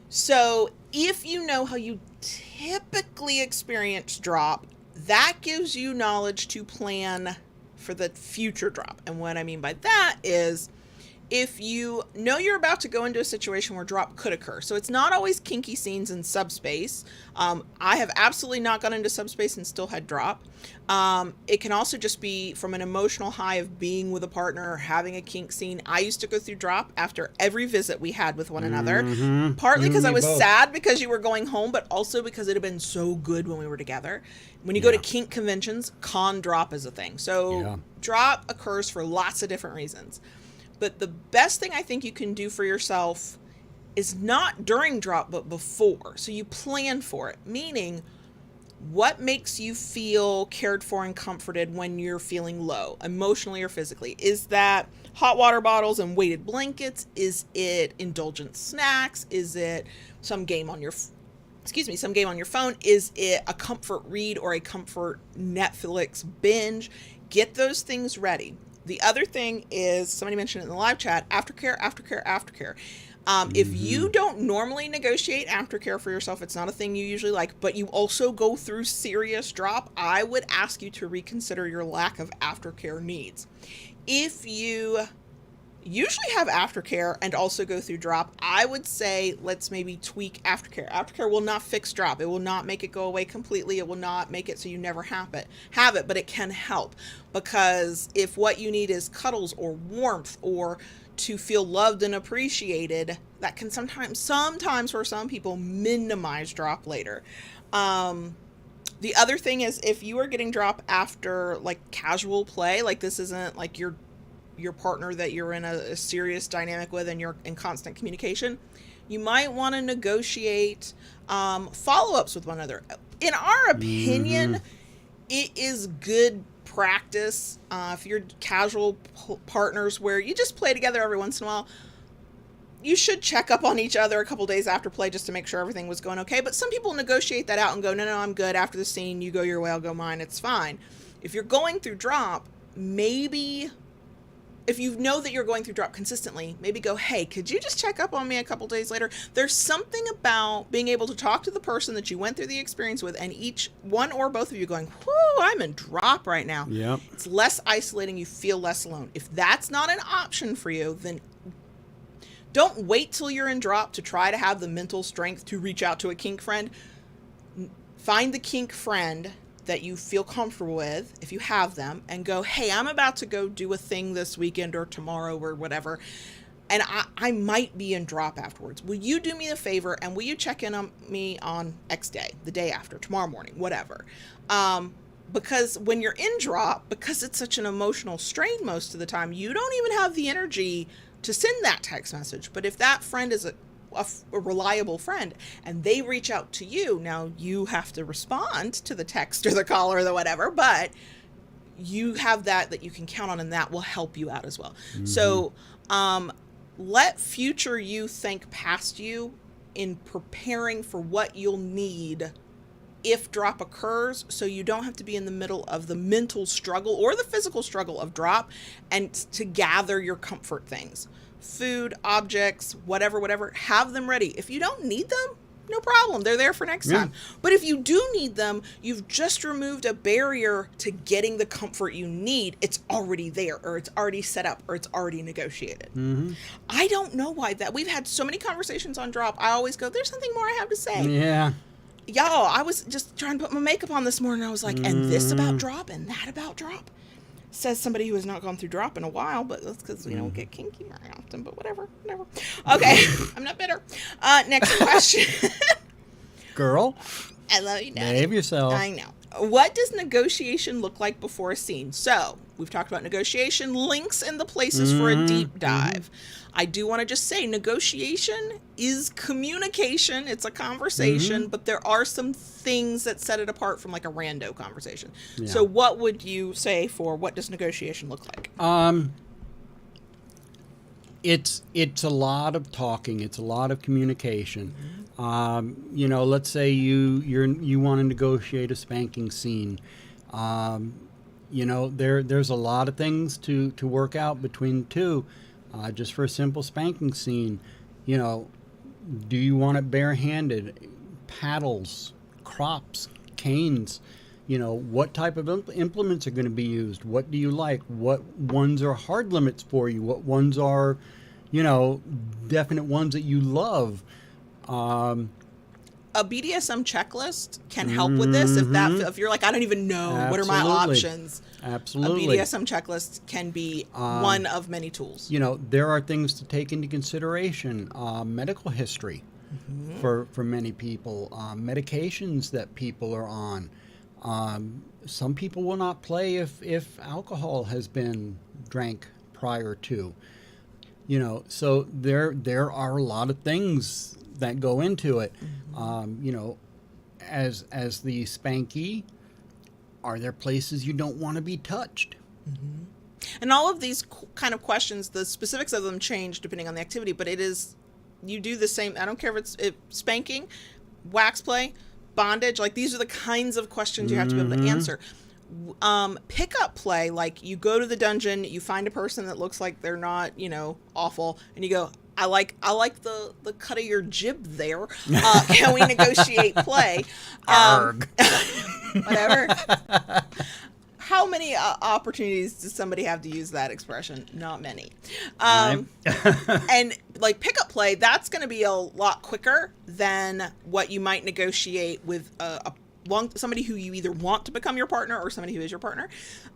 So if you know how you typically experience drop, that gives you knowledge to plan for the future drop. And what I mean by that is if you know you're about to go into a situation where drop could occur. So it's not always kinky scenes in subspace. I have absolutely not gone into subspace and still had drop. It can also just be from an emotional high of being with a partner or having a kink scene. I used to go through drop after every visit we had with one another, partly because I was sad because you were going home, but also because it had been so good when we were together. When you go to kink conventions, con drop is a thing. So drop occurs for lots of different reasons. But the best thing I think you can do for yourself is not during drop, but before. So you plan for it, meaning what makes you feel cared for and comforted when you're feeling low, emotionally or physically? Is that hot water bottles and weighted blankets? Is it indulgent snacks? Is it some game on your phone? Is it a comfort read or a comfort Netflix binge? Get those things ready. The other thing is, somebody mentioned it in the live chat, aftercare. If you don't normally negotiate aftercare for yourself, it's not a thing you usually like, but you also go through serious drop, I would ask you to reconsider your lack of aftercare needs. If you usually have aftercare and also go through drop, I would say let's maybe tweak aftercare. Aftercare will not fix drop. It will not make it go away completely. It will not make it so you never have it, but it can help. Because if what you need is cuddles or warmth or to feel loved and appreciated, that can sometimes for some people minimize drop later. The other thing is, if you are getting drop after like casual play, like this isn't like your partner that you're in a serious dynamic with and you're in constant communication, you might want to negotiate follow-ups with one another. In our opinion, it is good practice if you're casual partners where you just play together every once in a while. You should check up on each other a couple days after play just to make sure everything was going okay. But some people negotiate that out and go, no, I'm good. After the scene, you go your way, I'll go mine. It's fine. If you're going through drop, maybe if you know that you're going through drop consistently, maybe go, hey, could you just check up on me a couple days later? There's something about being able to talk to the person that you went through the experience with and each one or both of you going, whoo, I'm in drop right now. Yep. It's less isolating. You feel less alone. If that's not an option for you, then don't wait till you're in drop to try to have the mental strength to reach out to a kink friend. Find the kink friend that you feel comfortable with, if you have them, and go, hey, I'm about to go do a thing this weekend or tomorrow or whatever, and I might be in drop afterwards. Will you do me a favor, and will you check in on me on X day, the day after, tomorrow morning, whatever? Because when you're in drop, because it's such an emotional strain most of the time, you don't even have the energy to send that text message. But if that friend is a reliable friend and they reach out to you, now you have to respond to the text or the call or the whatever, but you have that you can count on, and that will help you out as well. So let future you think past you in preparing for what you'll need if drop occurs, so you don't have to be in the middle of the mental struggle or the physical struggle of drop, and to gather your comfort things. Food, objects, whatever, have them ready. If you don't need them, no problem. They're there for next time. But if you do need them, you've just removed a barrier to getting the comfort you need. It's already there, or it's already set up, or it's already negotiated. I don't know why that. We've had so many conversations on drop. I always go, there's something more I have to say. Yeah. Y'all, I was just trying to put my makeup on this morning. I was like, and this about drop and that about drop. Says somebody who has not gone through drop in a while, but that's because we don't get kinky very often, but whatever. Okay, I'm not bitter. Next question. Girl. I love you, Daddy. Behave yourself. I know. What does negotiation look like before a scene? So, we've talked about negotiation, links in the places for a deep dive. I do want to just say negotiation is communication. It's a conversation, but there are some things that set it apart from like a rando conversation. Yeah. So what would you say for what does negotiation look like? It's a lot of talking. It's a lot of communication. You know, let's say you want to negotiate a spanking scene. You know, there's a lot of things to work out between the two. Just for a simple spanking scene, you know, do you want it barehanded, paddles, crops, canes? You know, what type of implements are going to be used? What do you like? What ones are hard limits for you? What ones are, you know, definite ones that you love? A BDSM checklist can help with this. If you're like, I don't even know, what are my options? Absolutely. A BDSM checklist can be one of many tools. You know, there are things to take into consideration. Medical history for many people. Medications that people are on. Some people will not play if alcohol has been drank prior to. You know, so there are a lot of things that go into it. You know, as the spanky, are there places you don't want to be touched? And all of these kind of questions, the specifics of them change depending on the activity, but it is, you do the same. I don't care if it's spanking, wax play, bondage, like these are the kinds of questions you have to be able to answer. Pickup play, like you go to the dungeon, you find a person that looks like they're not, you know, awful, and you go, I like the cut of your jib there. Can we negotiate play? Whatever. How many opportunities does somebody have to use that expression? Not many. And like pickup play, that's going to be a lot quicker than what you might negotiate with somebody who you either want to become your partner or somebody who is your partner.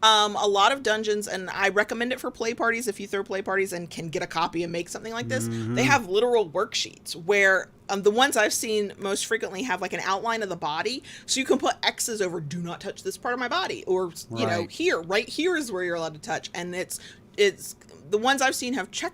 A lot of dungeons, and I recommend it for play parties if you throw play parties and can get a copy and make something like this, they have literal worksheets where the ones I've seen most frequently have like an outline of the body, so you can put X's over do not touch this part of my body, or you know, right here is where you're allowed to touch. And it's the ones I've seen have check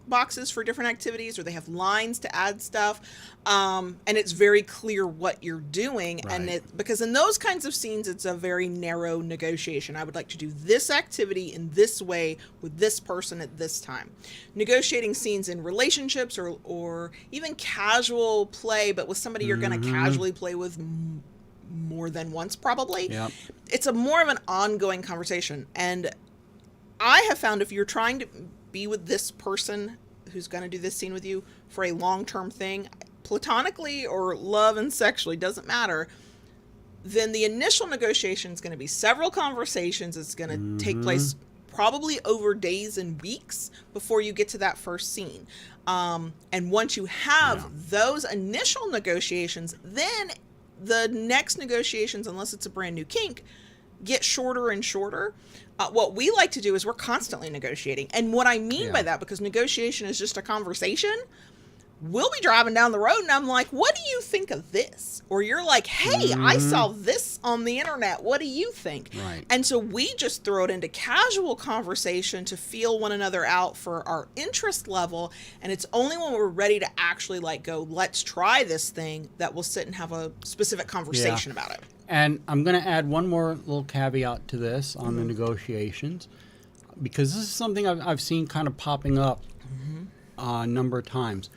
boxes for different activities, or they have lines to add stuff, and it's very clear what you're doing. And because in those kinds of scenes, it's a very narrow negotiation. I would like to do this activity in this way with this person at this time. Negotiating scenes in relationships or even casual play, but with somebody you're going to casually play with more than once probably. It's a more of an ongoing conversation. And I have found if you're trying to be with this person who's going to do this scene with you for a long-term thing, platonically or love and sexually, doesn't matter, then the initial negotiation is going to be several conversations. It's going to take place probably over days and weeks before you get to that first scene. And once you have those initial negotiations, then the next negotiations, unless it's a brand new kink, get shorter and shorter. What we like to do is we're constantly negotiating. And what I mean by that, because negotiation is just a conversation, we'll be driving down the road and I'm like, what do you think of this? Or you're like, hey, I saw this on the internet. What do you think? And so we just throw it into casual conversation to feel one another out for our interest level. And it's only when we're ready to actually like go, let's try this thing, that we'll sit and have a specific conversation about it. And I'm going to add one more little caveat to this on the negotiations, because this is something I've seen kind of popping up a number of times.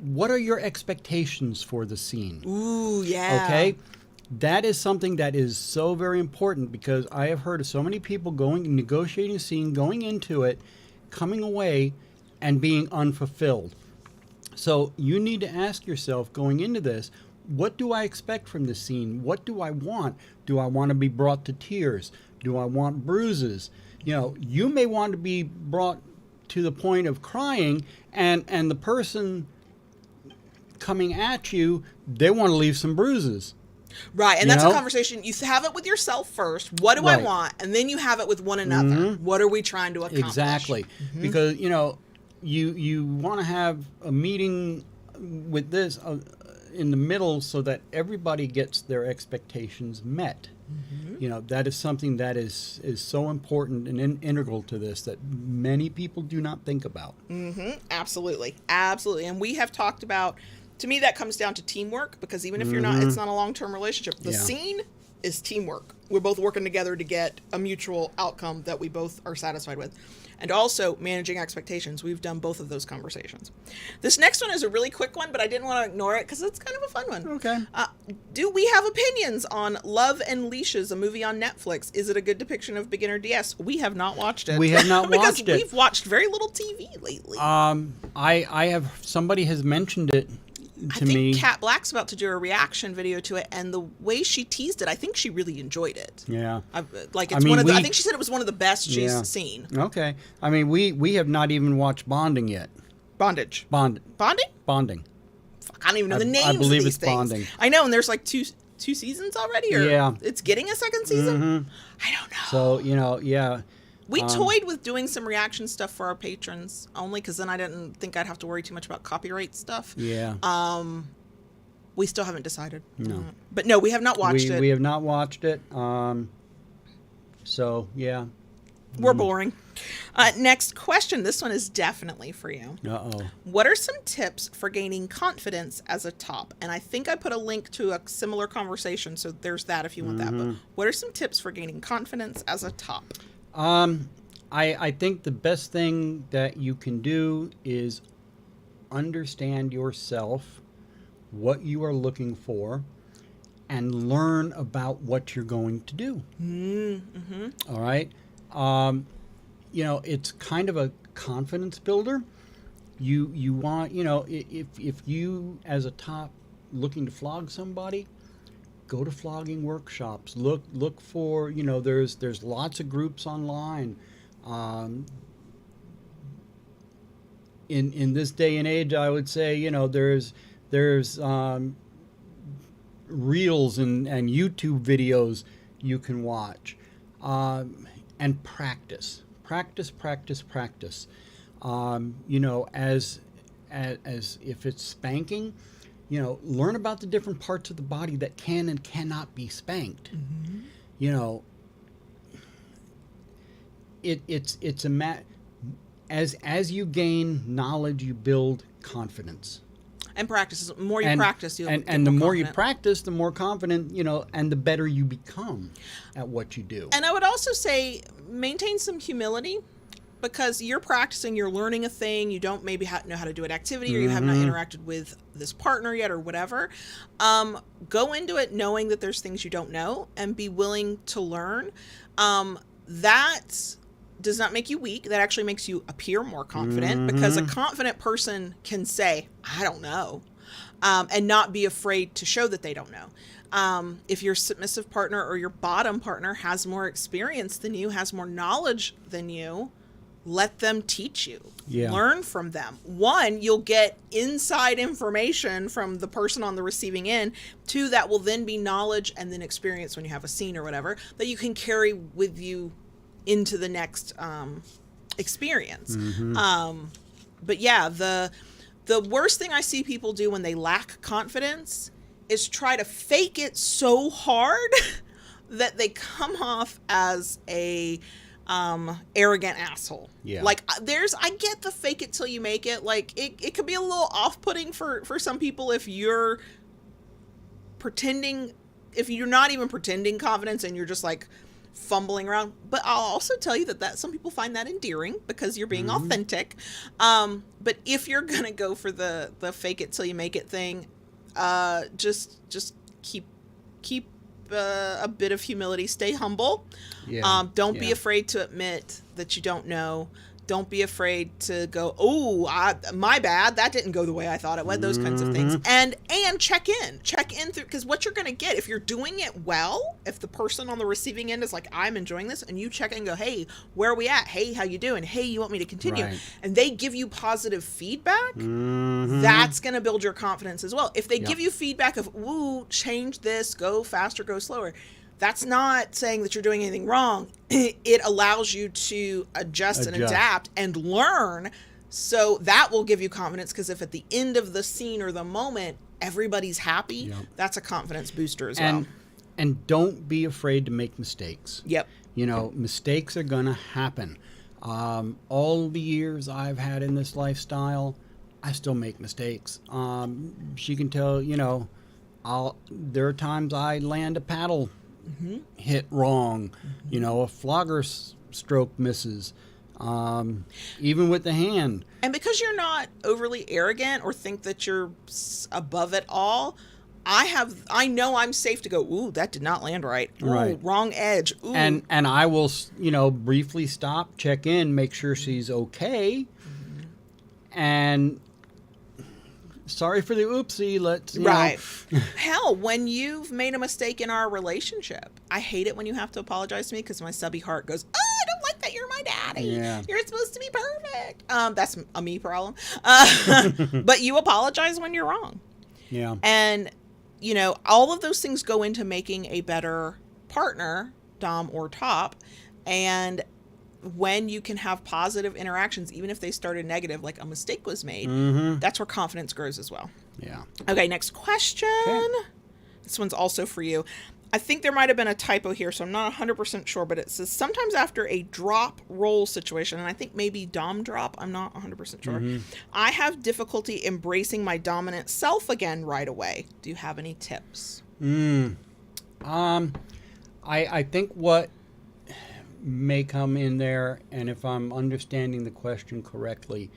What are your expectations for the scene? Ooh, yeah. Okay. that is something that is so very important, because I have heard of so many people negotiating a scene, going into it, coming away, and being unfulfilled. So you need to ask yourself going into this, what do I expect from this scene? What do I want? Do I want to be brought to tears? Do I want bruises? You may want to be brought to the point of crying, and the person coming at you, they want to leave some bruises. Right, and that's a conversation. You have it with yourself first. What do I want? And then you have it with one another. Mm-hmm. What are we trying to accomplish? Exactly. Mm-hmm. Because, you want to have a meeting with this in the middle so that everybody gets their expectations met. Mm-hmm. That is something that is so important and integral to this that many people do not think about. Mm-hmm. Absolutely. Absolutely. And we have talked about, to me, that comes down to teamwork, because even if you're not, it's not a long-term relationship. The scene is teamwork. We're both working together to get a mutual outcome that we both are satisfied with. And also managing expectations. We've done both of those conversations. This next one is a really quick one, but I didn't want to ignore it because it's kind of a fun one. Okay. Do we have opinions on Love and Leashes, a movie on Netflix? Is it a good depiction of beginner DS? We have not watched it. We have not watched it. Because we've watched very little TV lately. I have, somebody has mentioned it to me. I think Kat Black's about to do a reaction video to it, and the way she teased it, I think she really enjoyed it. Yeah. I think she said it was one of the best she's seen. Okay. I mean, we have not even watched Bonding yet. Bondage. Bonding? Fuck, I don't even know the names I believe of these it's things. Bonding. I know, and there's like two seasons already, or it's getting a second season? Mm-hmm. I don't know. So, yeah. We toyed with doing some reaction stuff for our patrons, only because then I didn't think I'd have to worry too much about copyright stuff. Yeah. We still haven't decided. No. But no, we have not watched it. We have not watched it. So, yeah. We're boring. Next question. This one is definitely for you. Uh-oh. What are some tips for gaining confidence as a top? And I think I put a link to a similar conversation, so there's that if you want that. But what are some tips for gaining confidence as a top? I think the best thing that you can do is understand yourself, what you are looking for, and learn about what you're going to do. Mm-hmm. All right? It's kind of a confidence builder. You want, if you as a top looking to flog somebody, go to flogging workshops. Look for, there's lots of groups online. In this day and age, I would say, there's reels and YouTube videos you can watch, and practice. As if it's spanking, learn about the different parts of the body that can and cannot be spanked. Mm-hmm. It's as you gain knowledge, you build confidence. And practice. The more you practice, you'll and the more you practice, the more confident, and the better you become at what you do. And I would also say maintain some humility, because you're practicing, you're learning a thing, you don't maybe know how to do an activity, or you have not interacted with this partner yet, or whatever. Go into it knowing that there's things you don't know, and be willing to learn. That does not make you weak. That actually makes you appear more confident, because a confident person can say, I don't know, and not be afraid to show that they don't know. If your submissive partner or your bottom partner has more experience than you, has more knowledge than you, let them teach you. Yeah. Learn from them. One, you'll get inside information from the person on the receiving end. Two, that will then be knowledge and then experience when you have a scene or whatever that you can carry with you into the next experience. But yeah, the worst thing I see people do when they lack confidence is try to fake it so hard that they come off as a arrogant asshole. Yeah. Like I get the fake it till you make it. Like it could be a little off-putting for some people if you're not even pretending confidence and you're just like fumbling around. But I'll also tell you that some people find that endearing because you're being authentic. But if you're gonna go for the fake it till you make it thing, just keep a bit of humility. Stay humble. Yeah. Don't be afraid to admit that you don't know. Don't be afraid to go, oh, my bad. That didn't go the way I thought it would. Those kinds of things. And check in through, because what you're going to get, if you're doing it well, if the person on the receiving end is like, I'm enjoying this, and you check in and go, hey, where are we at? Hey, how you doing? Hey, you want me to continue? Right. And they give you positive feedback, that's going to build your confidence as well. If they give you feedback of, ooh, change this, go faster, go slower, that's not saying that you're doing anything wrong. It allows you to adjust and adapt and learn. So that will give you confidence, because if at the end of the scene or the moment, everybody's happy, that's a confidence booster as well. And don't be afraid to make mistakes. Yep. You know, mistakes are going to happen. All the years I've had in this lifestyle, I still make mistakes. She can tell, you know, there are times I land a paddle hit wrong, you know, a flogger stroke misses, even with the hand. And because you're not overly arrogant or think that you're above it all, I know I'm safe to go, ooh, that did not land right. Ooh, right. Wrong edge. Ooh. And I will, you know, briefly stop, check in, make sure she's okay. And sorry for the oopsie, let's, you know. Hell, when you've made a mistake in our relationship, I hate it when you have to apologize to me, because my subby heart goes, oh, I don't like that you're my daddy. Yeah. You're supposed to be perfect. That's a me problem. But you apologize when you're wrong. Yeah. And, you know, all of those things go into making a better partner, dom or top. And when you can have positive interactions, even if they started negative, like a mistake was made, that's where confidence grows as well. Yeah. Okay, next question. Okay. This one's also for you. I think there might have been a typo here, so I'm not 100% sure, but it says sometimes after a drop roll situation, and I think maybe dom drop, I'm not 100% sure, I have difficulty embracing my dominant self again right away. Do you have any tips? I think what may come in there, and if I'm understanding the question correctly,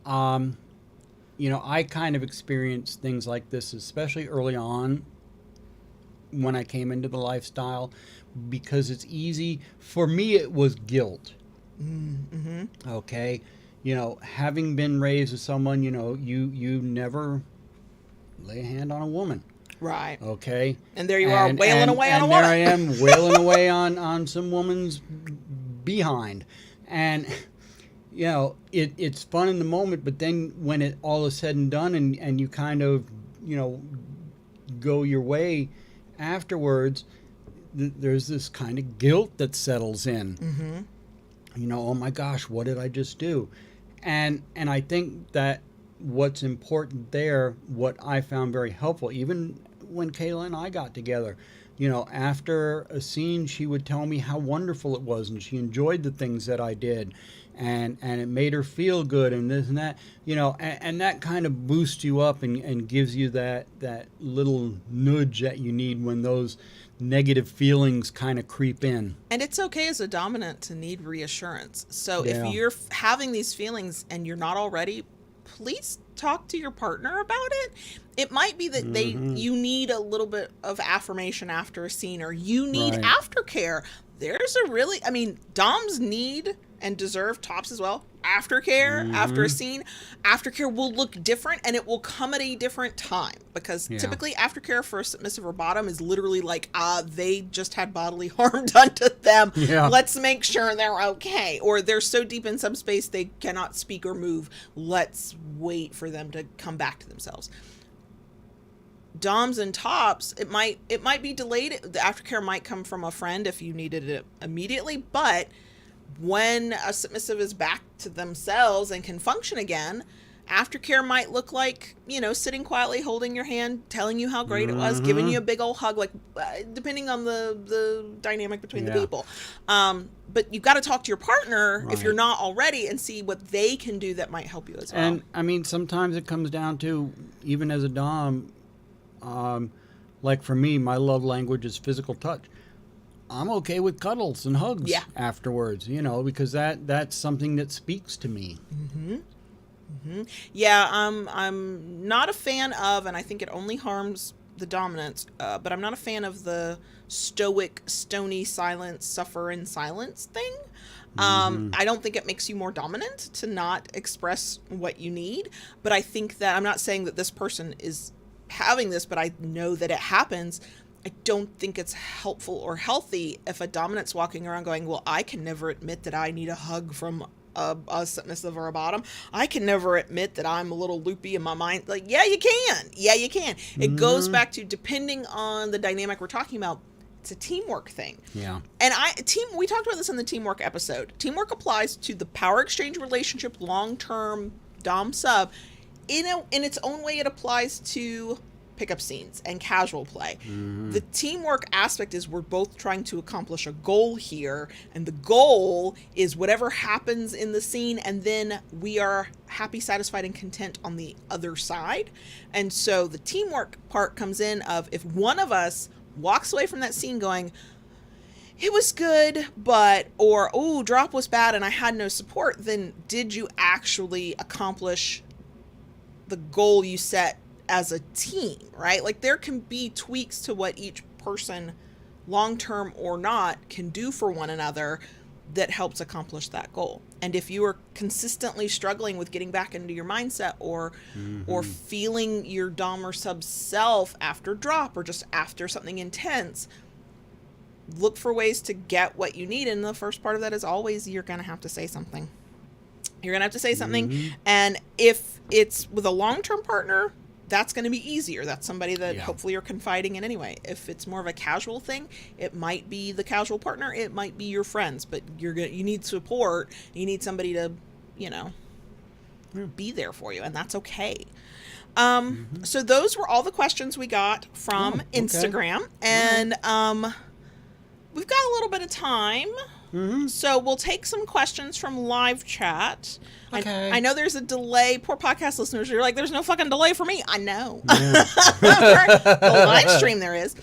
you know, I kind of experienced things like this, especially early on when I came into the lifestyle, because it's easy. For me, it was guilt. Okay. You know, having been raised as someone, you know, you never lay a hand on a woman. Right. Okay. And there you are, wailing away on a woman. And there I am, wailing away on some woman's behind. And, you know, it's fun in the moment, but then when it all is said and done, and you kind of, you know, go your way afterwards, there's this kind of guilt that settles in. You know, oh my gosh, what did I just do? And I think that what's important there, what I found very helpful, even when Kayla and I got together, you know, after a scene, she would tell me how wonderful it was, and she enjoyed the things that I did, and it made her feel good, and this and that, you know, and that kind of boosts you up and gives you that little nudge that you need when those negative feelings kind of creep in. And it's okay as a dominant to need reassurance. So if you're having these feelings and you're not already, please talk to your partner about it. It might be that you need a little bit of affirmation after a scene, or you need aftercare. There's a really, I mean, doms need and deserve, tops as well, aftercare after a scene. Aftercare will look different, and it will come at a different time, because typically aftercare for a submissive or bottom is literally like, they just had bodily harm done to them. Let's make sure they're okay. Or they're so deep in subspace they cannot speak or move. Let's wait for them to come back to themselves. Doms and tops, it might be delayed. The aftercare might come from a friend if you needed it immediately, but when a submissive is back to themselves and can function again, aftercare might look like, you know, sitting quietly, holding your hand, telling you how great it was, giving you a big old hug, like depending on the dynamic between the people. But you've got to talk to your partner if you're not already, and see what they can do that might help you as well. And I mean, sometimes it comes down to, even as a dom, like for me, my love language is physical touch. I'm okay with cuddles and hugs afterwards, you know, because that's something that speaks to me. Yeah, I'm not a fan of, and I think it only harms the dominance, but I'm not a fan of the stoic, stony silence, suffer in silence thing. I don't think it makes you more dominant to not express what you need, but I think that, I'm not saying that this person is having this, but I know that it happens. I don't think it's helpful or healthy if a dominant's walking around going, well, I can never admit that I need a hug from a submissive or a bottom. I can never admit that I'm a little loopy in my mind. Like, yeah, you can. Yeah, you can. It goes back to, depending on the dynamic we're talking about, it's a teamwork thing. Yeah. And we talked about this in the teamwork episode. Teamwork applies to the power exchange relationship, long-term dom sub. In its own way, it applies to pickup scenes and casual play. The teamwork aspect is we're both trying to accomplish a goal here, and the goal is whatever happens in the scene, and then we are happy, satisfied, and content on the other side. And so the teamwork part comes in of, if one of us walks away from that scene going, it was good, but, or, oh, drop was bad and I had no support, then did you actually accomplish the goal you set as a team, right? Like, there can be tweaks to what each person, long-term or not, can do for one another that helps accomplish that goal. And if you are consistently struggling with getting back into your mindset, or feeling your dom or sub self after drop, or just after something intense, look for ways to get what you need. And the first part of that is always, you're going to have to say something. You're going to have to say something. And if it's with a long-term partner, that's going to be easier. That's somebody that hopefully you're confiding in anyway. If it's more of a casual thing, it might be the casual partner, it might be your friends, but you need support. You need somebody to, be there for you, and that's okay. So those were all the questions we got from Instagram, and we've got a little bit of time. So we'll take some questions from live chat. Okay. I know there's a delay. Poor podcast listeners, you're like, there's no fucking delay for me. I know. Yeah. The live stream there is.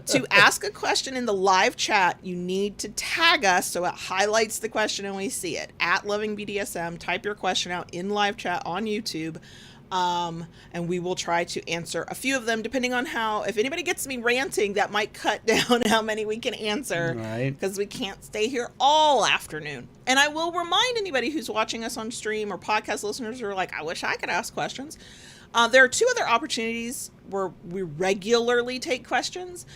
To ask a question in the live chat, you need to tag us so it highlights the question and we see it. At Loving BDSM, type your question out in live chat on YouTube. And we will try to answer a few of them, depending on if anybody gets me ranting, that might cut down how many we can answer, right? Because we can't stay here all afternoon. And I will remind anybody who's watching us on stream, or podcast listeners who are like, I wish I could ask questions. There are two other opportunities where we regularly take questions.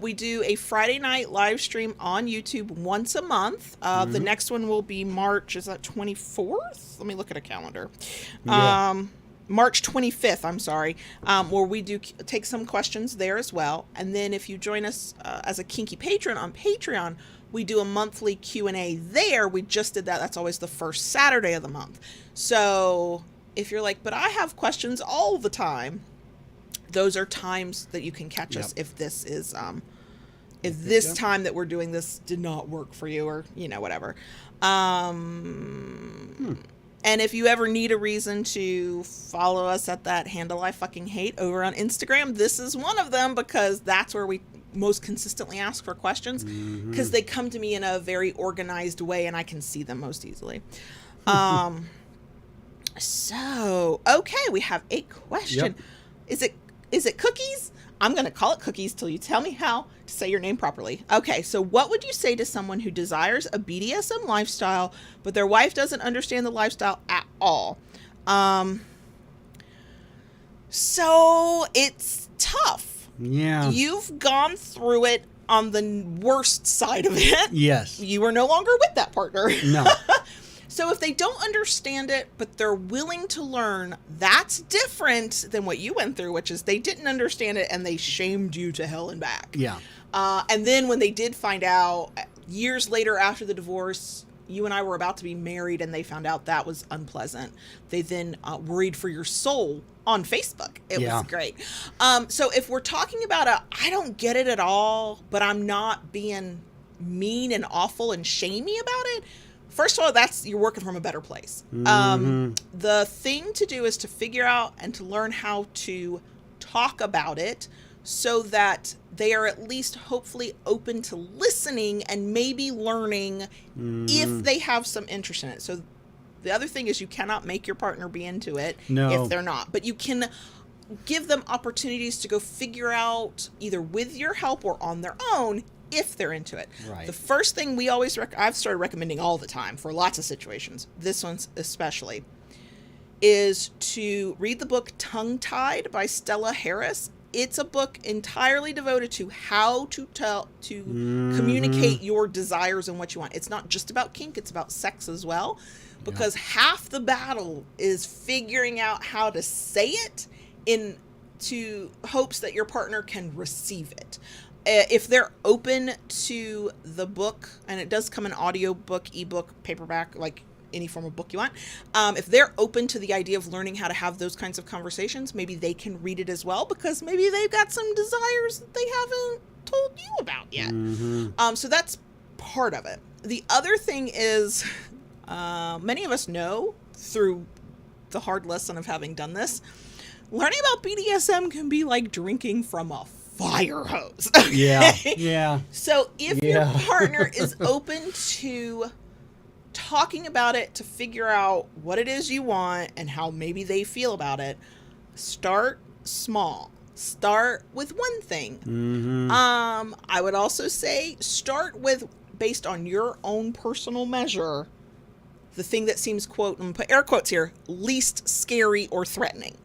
We do a Friday night live stream on YouTube once a month. The next one will be March, is that 24th? Let me look at a calendar. March 25th, I'm sorry, where we do take some questions there as well. And then if you join us as a kinky patron on Patreon, we do a monthly Q&A there. We just did that. That's always the first Saturday of the month. So if you're like, but I have questions all the time, those are times that you can catch us if this is if this time that we're doing this did not work for you, or whatever. And if you ever need a reason to follow us at that handle I fucking hate over on Instagram, this is one of them, because that's where we most consistently ask for questions, because they come to me in a very organized way and I can see them most easily. So, okay, we have a question. Yep. Is it cookies? I'm going to call it cookies till you tell me how to say your name properly. Okay, so what would you say to someone who desires a BDSM lifestyle, but their wife doesn't understand the lifestyle at all? So it's tough. Yeah. You've gone through it on the worst side of it. Yes. You are no longer with that partner. No. So if they don't understand it, but they're willing to learn, that's different than what you went through, which is they didn't understand it and they shamed you to hell and back. Yeah. And then when they did find out, years later after the divorce, you and I were about to be married and they found out that was unpleasant. They then worried for your soul on Facebook. It was great. So if we're talking about I don't get it at all, but I'm not being mean and awful and shamey about it, first of all, you're working from a better place. The thing to do is to figure out and to learn how to talk about it so that they are at least hopefully open to listening and maybe learning if they have some interest in it. So the other thing is you cannot make your partner be into it if they're not. But you can give them opportunities to go figure out, either with your help or on their own, if they're into it. Right. The first thing we always I've started recommending all the time for lots of situations, this one's especially, is to read the book Tongue Tied by Stella Harris. It's a book entirely devoted to how to communicate your desires and what you want. It's not just about kink, it's about sex as well. Because half the battle is figuring out how to say it to hopes that your partner can receive it. If they're open to the book, and it does come in audio book, ebook, paperback, like any form of book you want. If they're open to the idea of learning how to have those kinds of conversations, maybe they can read it as well, because maybe they've got some desires that they haven't told you about yet. So that's part of it. The other thing is, many of us know through the hard lesson of having done this, learning about BDSM can be like drinking from a fire hose. Okay? Yeah. So if your partner is open to talking about it to figure out what it is you want and how maybe they feel about it, start small. Start with one thing. I would also say start with, based on your own personal measure, the thing that seems, quote, I'm going to put air quotes here, least scary or threatening.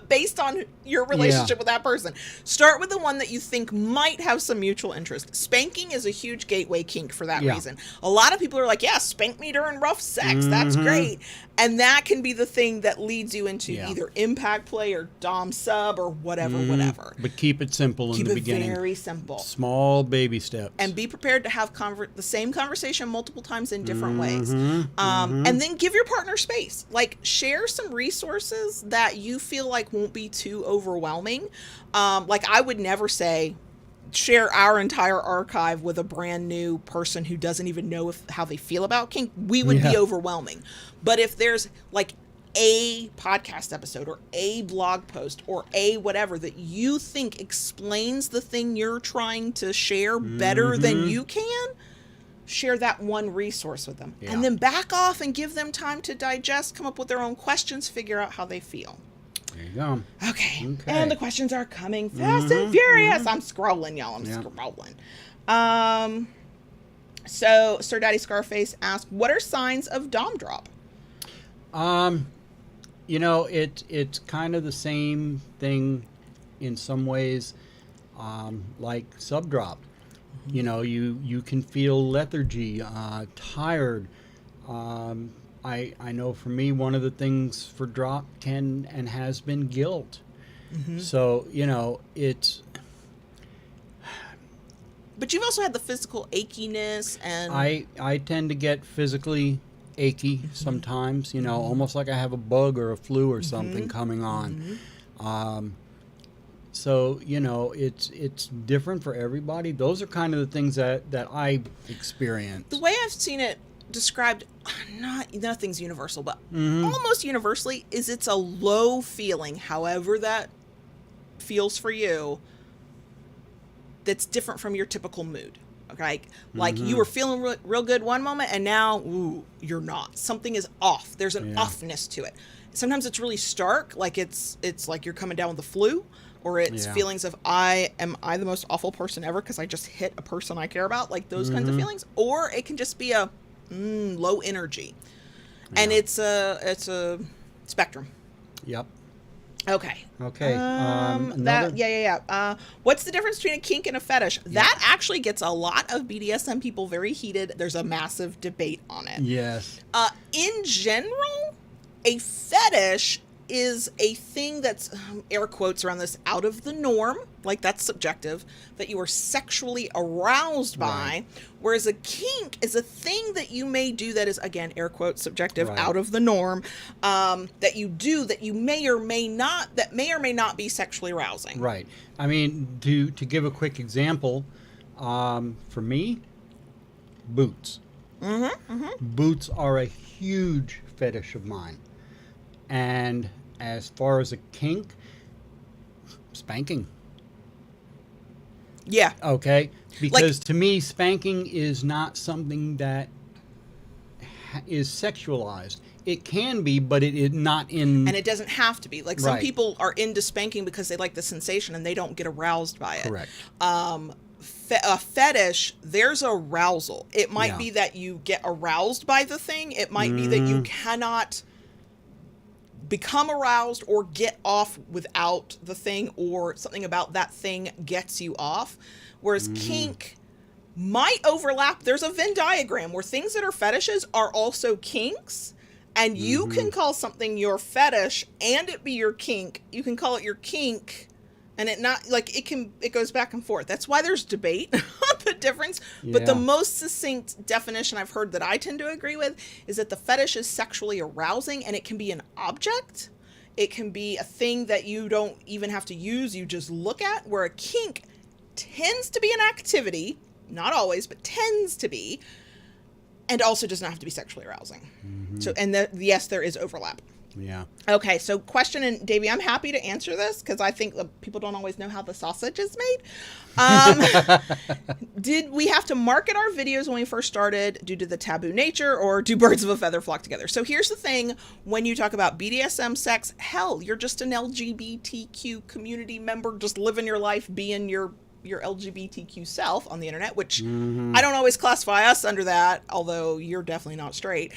Based on your relationship with that person. Start with the one that you think might have some mutual interest. Spanking is a huge gateway kink for that reason. A lot of people are like, yeah, spank me during rough sex. That's great. And that can be the thing that leads you into either impact play or dom sub or whatever. But keep it simple in the beginning. Keep it very simple. Small baby steps. And be prepared to have the same conversation multiple times in different ways. And then give your partner space. Like, share some resources that you feel like won't be too overwhelming. Like, I would never say share our entire archive with a brand new person who doesn't even know how they feel about kink. We would be overwhelming. But if there's like a podcast episode or a blog post or a whatever that you think explains the thing you're trying to share better than you can, share that one resource with them. And then back off and give them time to digest, come up with their own questions, figure out how they feel. There you go. Okay. And the questions are coming fast and furious. I'm scrolling, y'all. I'm scrolling. So Sir Daddy Scarface asked, what are signs of dom drop? You know, it's kind of the same thing in some ways, like sub drop. You know, you can feel lethargy, tired. I know for me, one of the things for drop can and has been guilt. So, you know, it's... But you've also had the physical achiness and... I tend to get physically achy sometimes, you know, almost like I have a bug or a flu or something coming on. So, you know, it's different for everybody. Those are kind of the things that I experience. The way I've seen it described, nothing's universal, but almost universally, is it's a low feeling, however that feels for you, that's different from your typical mood. Okay, like you were feeling real good one moment, and now you're not. Something is off. There's an offness to it. Sometimes it's really stark, like it's like you're coming down with the flu, or it's feelings of am I the most awful person ever because I just hit a person I care about, like those kinds of feelings. Or it can just be a low energy, and it's a spectrum. Yep. Okay. Another... What's the difference between a kink and a fetish? That actually gets a lot of BDSM people very heated. There's a massive debate on it. Yes. In general, a fetish is a thing that's, air quotes around this, out of the norm, like that's subjective, that you are sexually aroused by, whereas a kink is a thing that you may do that is, again, air quotes subjective, out of the norm, that you do that you may or may not be sexually arousing. Right. I mean, to give a quick example, for me, boots. Boots are a huge fetish of mine. And as far as a kink, spanking. Yeah. Okay? Because to me, spanking is not something that is sexualized. it can be, but it not in... And it doesn't have to be. Like, some people are into spanking because they like the sensation and they don't get aroused by it. Correct. A fetish, there's arousal. It might be that you get aroused by the thing. It might be that you cannot become aroused or get off without the thing, or something about that thing gets you off. Whereas kink might overlap. There's a Venn diagram where things that are fetishes are also kinks, and you can call something your fetish and it be your kink. You can call it your kink, and it not, like, it goes back and forth. That's why there's debate on the difference. But the most succinct definition I've heard that I tend to agree with is that the fetish is sexually arousing, and it can be an object. It can be a thing that you don't even have to use, you just look at, where a kink tends to be an activity, not always, but tends to be, and also does not have to be sexually arousing. So, and yes, there is overlap. Yeah. Okay, so question, and Davey, I'm happy to answer this because I think people don't always know how the sausage is made. Did we have to market our videos when we first started due to the taboo nature, or do birds of a feather flock together? So here's the thing, when you talk about BDSM sex, hell, you're just an LGBTQ community member, just living your life, being your LGBTQ self on the internet, which I don't always classify us under that, although you're definitely not straight.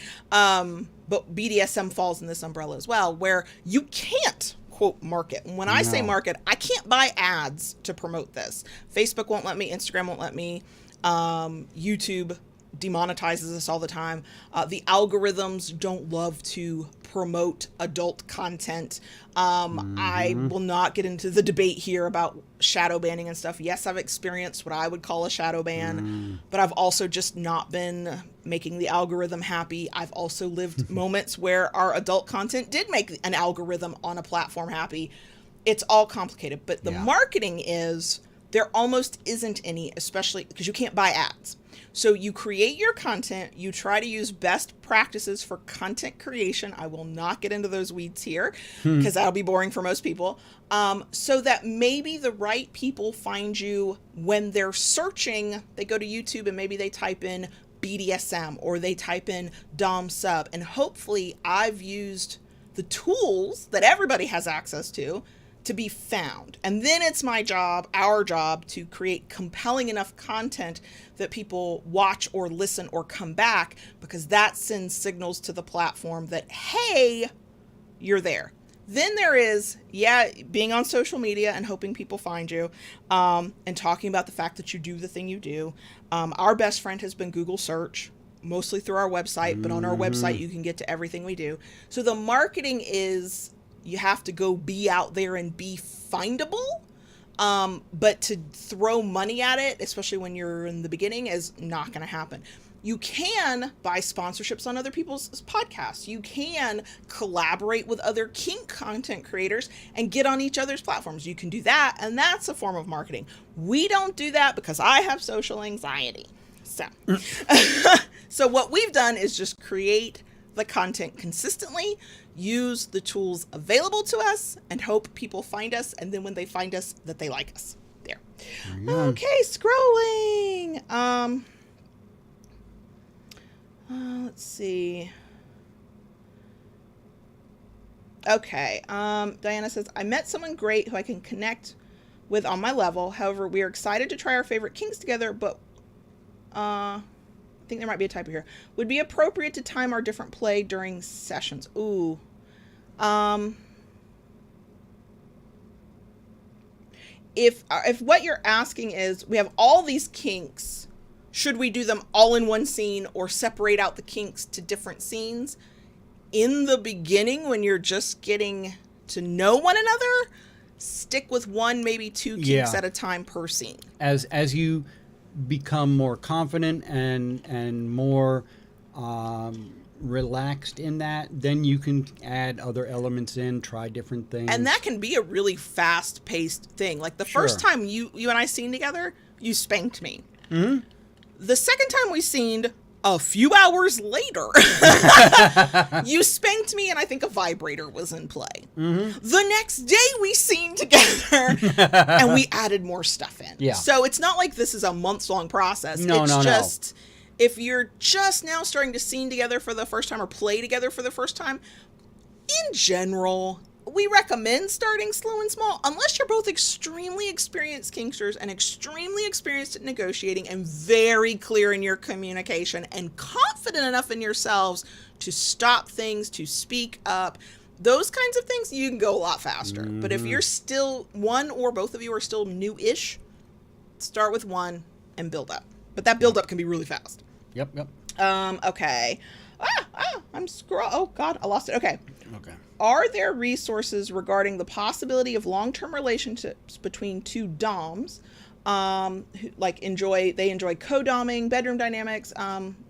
But BDSM falls in this umbrella as well, where you can't, quote, market. And when I say market, I can't buy ads to promote this. Facebook won't let me, Instagram won't let me, YouTube demonetizes us all the time. The algorithms don't love to promote adult content. I will not get into the debate here about shadow banning and stuff. Yes, I've experienced what I would call a shadow ban, but I've also just not been making the algorithm happy. I've also lived moments where our adult content did make an algorithm on a platform happy. It's all complicated, but the marketing is, there almost isn't any, especially because you can't buy ads. So you create your content, you try to use best practices for content creation. I will not get into those weeds here because that'll be boring for most people. So that maybe the right people find you when they're searching. They go to YouTube and maybe they type in BDSM or they type in Dom Sub. And hopefully I've used the tools that everybody has access to be found. And then it's my job, our job, to create compelling enough content that people watch or listen or come back, because that sends signals to the platform that, hey, you're there. Then there is, being on social media and hoping people find you, and talking about the fact that you do the thing you do. Our best friend has been Google search, mostly through our website, but on our website you can get to everything we do. So the marketing is, you have to go be out there and be findable. But to throw money at it, especially when you're in the beginning, is not going to happen. You can buy sponsorships on other people's podcasts. You can collaborate with other kink content creators and get on each other's platforms. You can do that, and that's a form of marketing. We don't do that because I have social anxiety. So what we've done is just create the content consistently, use the tools available to us, and hope people find us, and then when they find us, that they like us. There. Okay, scrolling. Let's see. Okay. Diana says, I met someone great who I can connect with on my level. However, we are excited to try our favorite kinks together, but I think there might be a typo here. Would be appropriate to time our different play during sessions. Ooh. If what you're asking is, we have all these kinks, should we do them all in one scene or separate out the kinks to different scenes? In the beginning, when you're just getting to know one another, stick with one, maybe two kinks at a time per scene. As you become more confident and more relaxed in that, then you can add other elements in, try different things. And that can be a really fast-paced thing. Like the first time you and I scened together, you spanked me. The second time we scened, a few hours later, you spanked me, and I think a vibrator was in play. The next day we scened together, and we added more stuff in. So it's not like this is a months-long process. It's just If you're just now starting to scene together for the first time or play together for the first time, in general, we recommend starting slow and small unless you're both extremely experienced kinksters and extremely experienced at negotiating and very clear in your communication and confident enough in yourselves to stop things, to speak up. Those kinds of things, you can go a lot faster. Mm-hmm. But if you're still, one or both of you are still new-ish, start with one and build up. But that build up can be really fast. Yep. Okay. Oh, God, I lost it. Okay. Are there resources regarding the possibility of long-term relationships between two DOMs, who, like, enjoy co-doming, bedroom dynamics,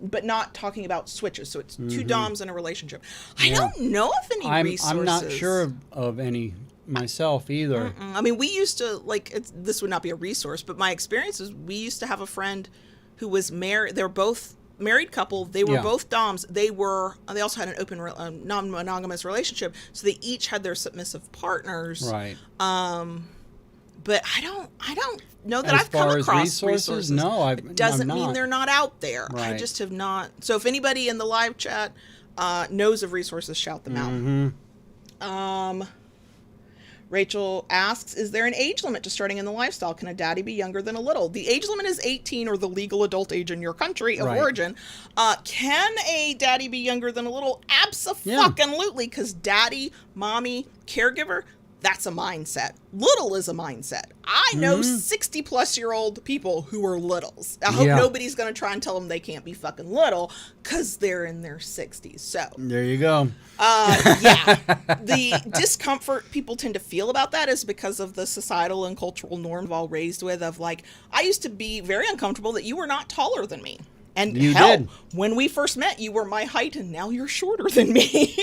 but not talking about switches? So it's two DOMs in a relationship. I don't know of any resources. I'm not sure of any myself either. I mean, we used to, like, this would not be a resource, but my experience is we used to have a friend who was married. They were both married couple. They were both DOMs. They also had an open non-monogamous relationship, so they each had their submissive partners. Right. But I don't know that I've come across resources. No, it doesn't mean they're not out there. Right. I just have not. So if anybody in the live chat knows of resources, shout them out. Rachel asks, is there an age limit to starting in the lifestyle? Can a daddy be younger than a little? The age limit is 18, or the legal adult age in your country of origin. Can a daddy be younger than a little? Abso-fucking-lutely, because daddy, mommy, caregiver, that's a mindset. Little is a mindset. I know 60-plus-year-old people who are littles. I hope nobody's going to try and tell them they can't be fucking little because they're in their 60s. So there you go. The discomfort people tend to feel about that is because of the societal and cultural norms we've all raised with of, like, I used to be very uncomfortable that you were not taller than me. And when we first met, you were my height, and now you're shorter than me.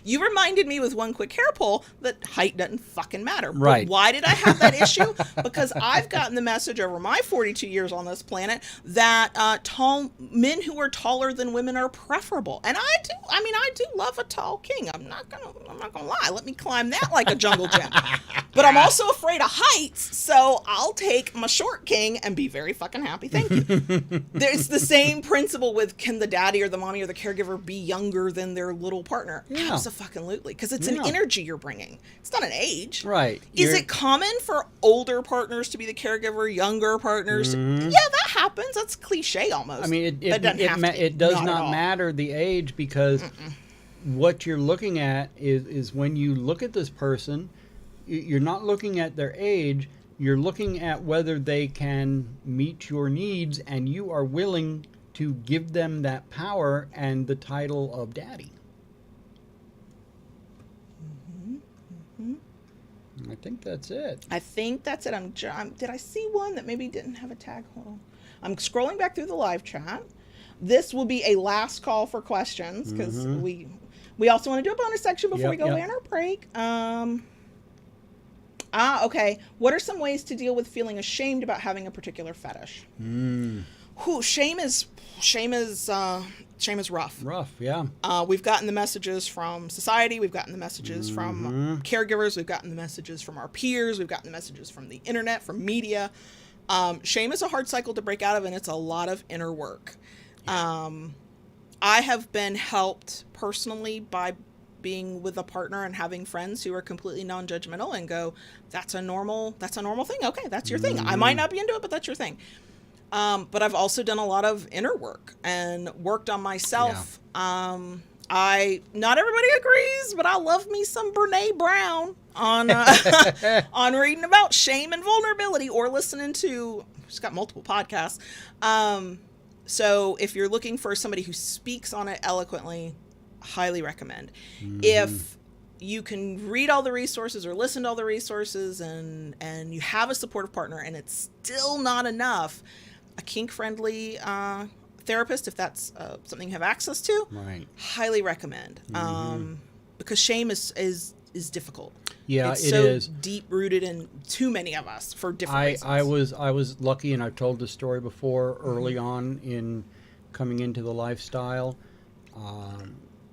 You reminded me with one quick hair pull that height doesn't fucking matter. Right. But why did I have that issue? Because I've gotten the message over my 42 years on this planet that tall men who are taller than women are preferable. And I do love a tall king. I'm not gonna lie. Let me climb that like a jungle gym. But I'm also afraid of heights, so I'll take my short king and be very fucking happy. Thank you. There's the same principle with, can the daddy or the mommy or the caregiver be younger than their little partner? Absolutely, because it's an energy you're bringing. It's not an age. Right. Is it common for older partners to be the caregiver, younger partners? Yeah, that happens. That's cliche almost. I mean, it does not matter the age, because what you're looking at is when you look at this person, you're not looking at their age. You're looking at whether they can meet your needs, and you are willing to give them that power and the title of daddy. I think that's it. Did I see one that maybe didn't have a tag? Hold on. I'm scrolling back through the live chat. This will be a last call for questions, because we also want to do a bonus section before we go away on our break. Okay. What are some ways to deal with feeling ashamed about having a particular fetish? Shame is rough. Rough, yeah. We've gotten the messages from society. We've gotten the messages from caregivers. We've gotten the messages from our peers. We've gotten the messages from the internet, from media. Shame is a hard cycle to break out of, and it's a lot of inner work. Yeah. I have been helped personally by being with a partner and having friends who are completely non-judgmental and go, that's a normal thing. Okay, that's your thing. I might not be into it, but that's your thing. But I've also done a lot of inner work and worked on myself. Yeah. Not everybody agrees, but I love me some Brene Brown on on reading about shame and vulnerability, or listening to, she's got multiple podcasts. So if you're looking for somebody who speaks on it eloquently, highly recommend. If you can read all the resources or listen to all the resources and you have a supportive partner and it's still not enough, a kink-friendly therapist, if that's something you have access to, highly recommend. Because shame is difficult. Yeah, it's so deep-rooted in too many of us for different reasons. I was lucky, and I've told this story before, early on in coming into the lifestyle.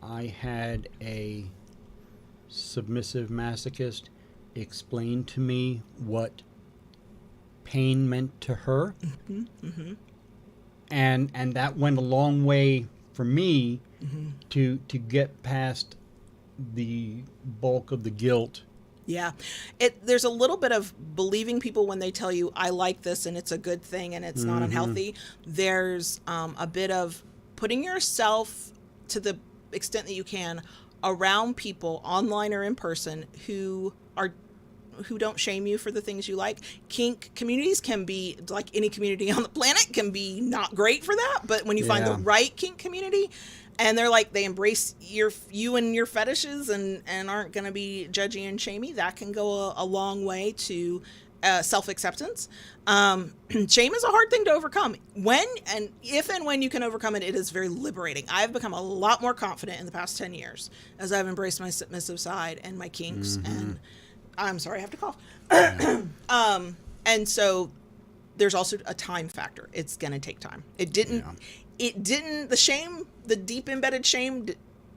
I had a submissive masochist explain to me what pain meant to her. and that went a long way for me to get past the bulk of the guilt. Yeah. There's a little bit of believing people when they tell you, I like this and it's a good thing and it's not unhealthy. There's a bit of putting yourself to the extent that you can around people online or in person who don't shame you for the things you like. Kink communities can be, like any community on the planet, can be not great for that. But when you find the right kink community, and they're like, they embrace you and your fetishes and aren't going to be judgy and shamey, that can go a long way to self-acceptance. Shame is a hard thing to overcome. If and when you can overcome it, it is very liberating. I've become a lot more confident in the past 10 years as I've embraced my submissive side and my kinks. And I'm sorry, I have to cough. And so there's also a time factor. It's going to take time. It didn't, the deep embedded shame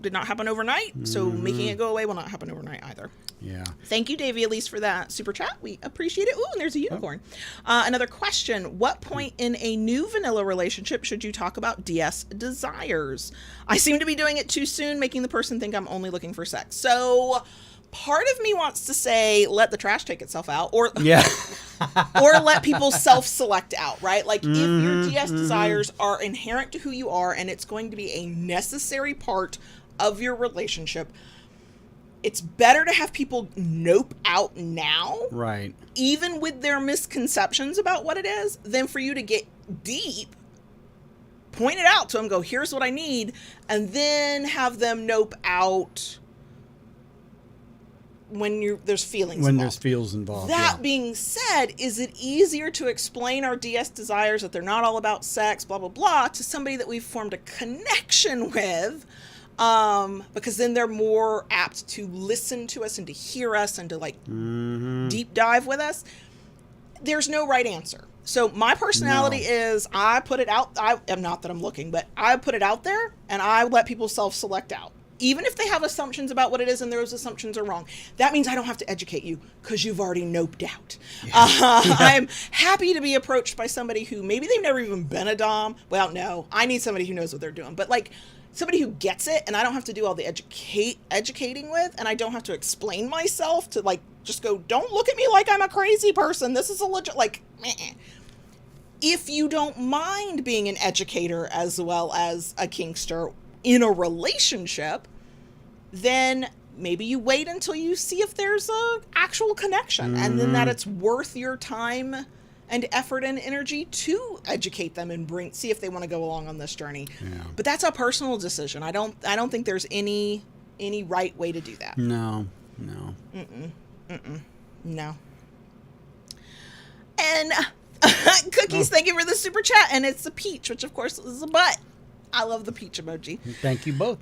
did not happen overnight. So making it go away will not happen overnight either. Yeah. Thank you, Davey Elise, for that super chat. We appreciate it. Ooh, and there's a unicorn. Another question. What point in a new vanilla relationship should you talk about DS desires? I seem to be doing it too soon, making the person think I'm only looking for sex. So part of me wants to say, let the trash take itself out, or let people self-select out, right? Like if your DS desires are inherent to who you are and it's going to be a necessary part of your relationship, it's better to have people nope out now, right? Even with their misconceptions about what it is, than for you to get deep, point it out to them, go, here's what I need, and then have them nope out when there's feelings involved. There's feels involved. That being said, is it easier to explain our DS desires, that they're not all about sex, blah, blah, blah, to somebody that we've formed a connection with? Because then they're more apt to listen to us and to hear us and to deep dive with us. There's no right answer. So my personality is, I put it out. I'm not that I'm looking, but I put it out there and I let people self-select out. Even if they have assumptions about what it is and those assumptions are wrong, that means I don't have to educate you because you've already noped out. I'm happy to be approached by somebody who maybe they've never even been a dom. Well, no, I need somebody who knows what they're doing. But somebody who gets it, and I don't have to do all the educating with, and I don't have to explain myself to just go, don't look at me like I'm a crazy person. This is a legit, meh. If you don't mind being an educator as well as a kinkster in a relationship, then maybe you wait until you see if there's a actual connection, and then that it's worth your time and effort and energy to educate them and see if they want to go along on this journey. Yeah. But that's a personal decision. I don't think there's any right way to do that. No. No. And Cookies, thank you for the super chat, and it's a peach, which of course is a butt. I love the peach emoji. Thank you both.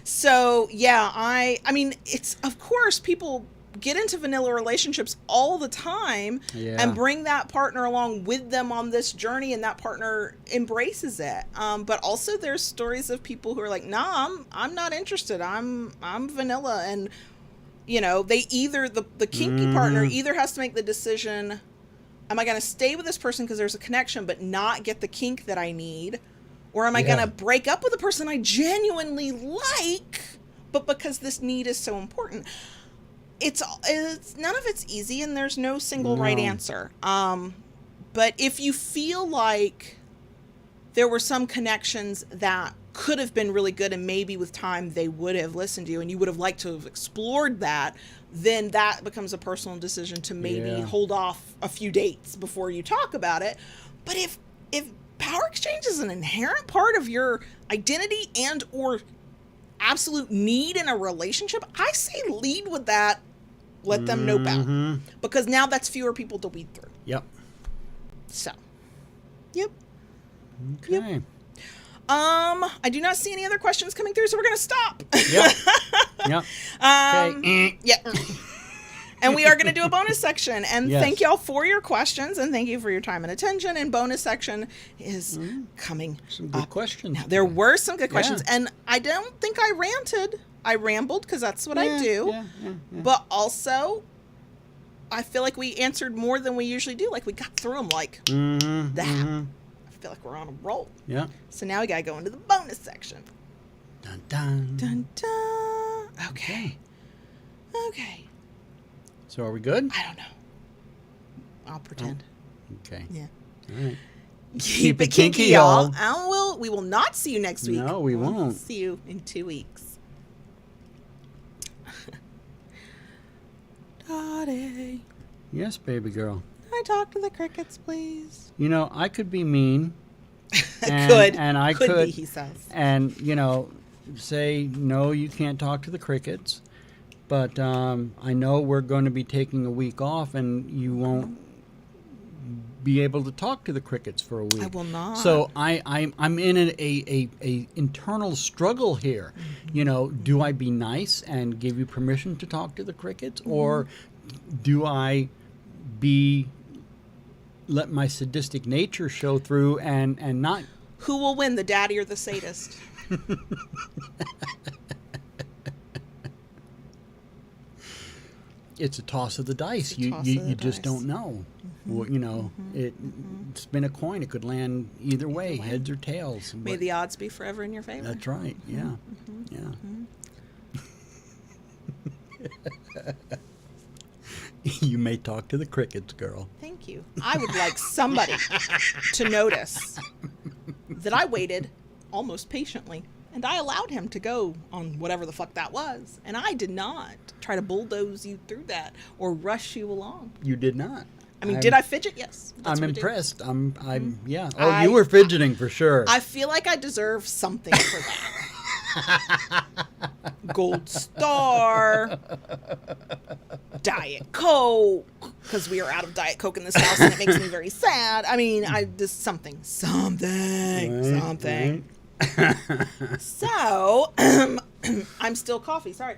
So yeah, I mean, it's, of course, people get into vanilla relationships all the time and bring that partner along with them on this journey, and that partner embraces it. But also there's stories of people who are like, nah, I'm not interested. I'm vanilla. And they either, the kinky partner either has to make the decision, am I going to stay with this person because there's a connection but not get the kink that I need? Or am I going to break up with a person I genuinely like, but because this need is so important? It's none of it's easy, and there's no single right answer. But if you feel like there were some connections that could have been really good, and maybe with time they would have listened to you and you would have liked to have explored that, then that becomes a personal decision to maybe hold off a few dates before you talk about it. But if power exchange is an inherent part of your identity and or absolute need in a relationship, I say lead with that. Let them nope out, because now that's fewer people to weed through. Yep. So, yep. Okay. Yep. I do not see any other questions coming through, so we're gonna stop. Yep. Yep. Okay. Yeah. And we are going to do a bonus section. And thank y'all for your questions, and thank you for your time and attention. And bonus section is coming Some good questions. Now, there were some good questions, and I don't think I ranted. I rambled because that's what I do. Yeah. But also, I feel like we answered more than we usually do. Like, we got through them like that. feel like we're on a roll. Yeah. So now we got to go into the bonus section. Dun, dun. Dun, dun. Okay. So are we good? I don't know. I'll pretend. Oh, okay. Yeah. All right. Keep it kinky, y'all. We will not see you next week. No, we won't. See you in 2 weeks. Dottie. Yes, baby girl. Can I talk to the crickets, please? You know, I could be mean. And I could be, he says. And, you know, say, no, you can't talk to the crickets. But I know we're going to be taking a week off, and you won't be able to talk to the crickets for a week. I will not. So I'm in a internal struggle here. Mm-hmm. You know, do I be nice and give you permission to talk to the crickets, or do I let my sadistic nature show through and not? Who will win, the daddy or the sadist? It's a toss of the dice. You just don't know. Mm-hmm. Well, you know, it's been a coin. It could land either way, heads or tails. May the odds be forever in your favor. That's right. Yeah. You may talk to the crickets, girl. Thank you. I would like somebody to notice that I waited almost patiently, and I allowed him to go on whatever the fuck that was, and I did not try to bulldoze you through that or rush you along. You did not. I mean, did I fidget? Yes. I'm impressed. Yeah. Oh, you were fidgeting for sure. I feel like I deserve something for that. Gold star, Diet Coke, because we are out of Diet Coke in this house and it makes me very sad. I mean, just something. Right. So, I'm still coffee, sorry.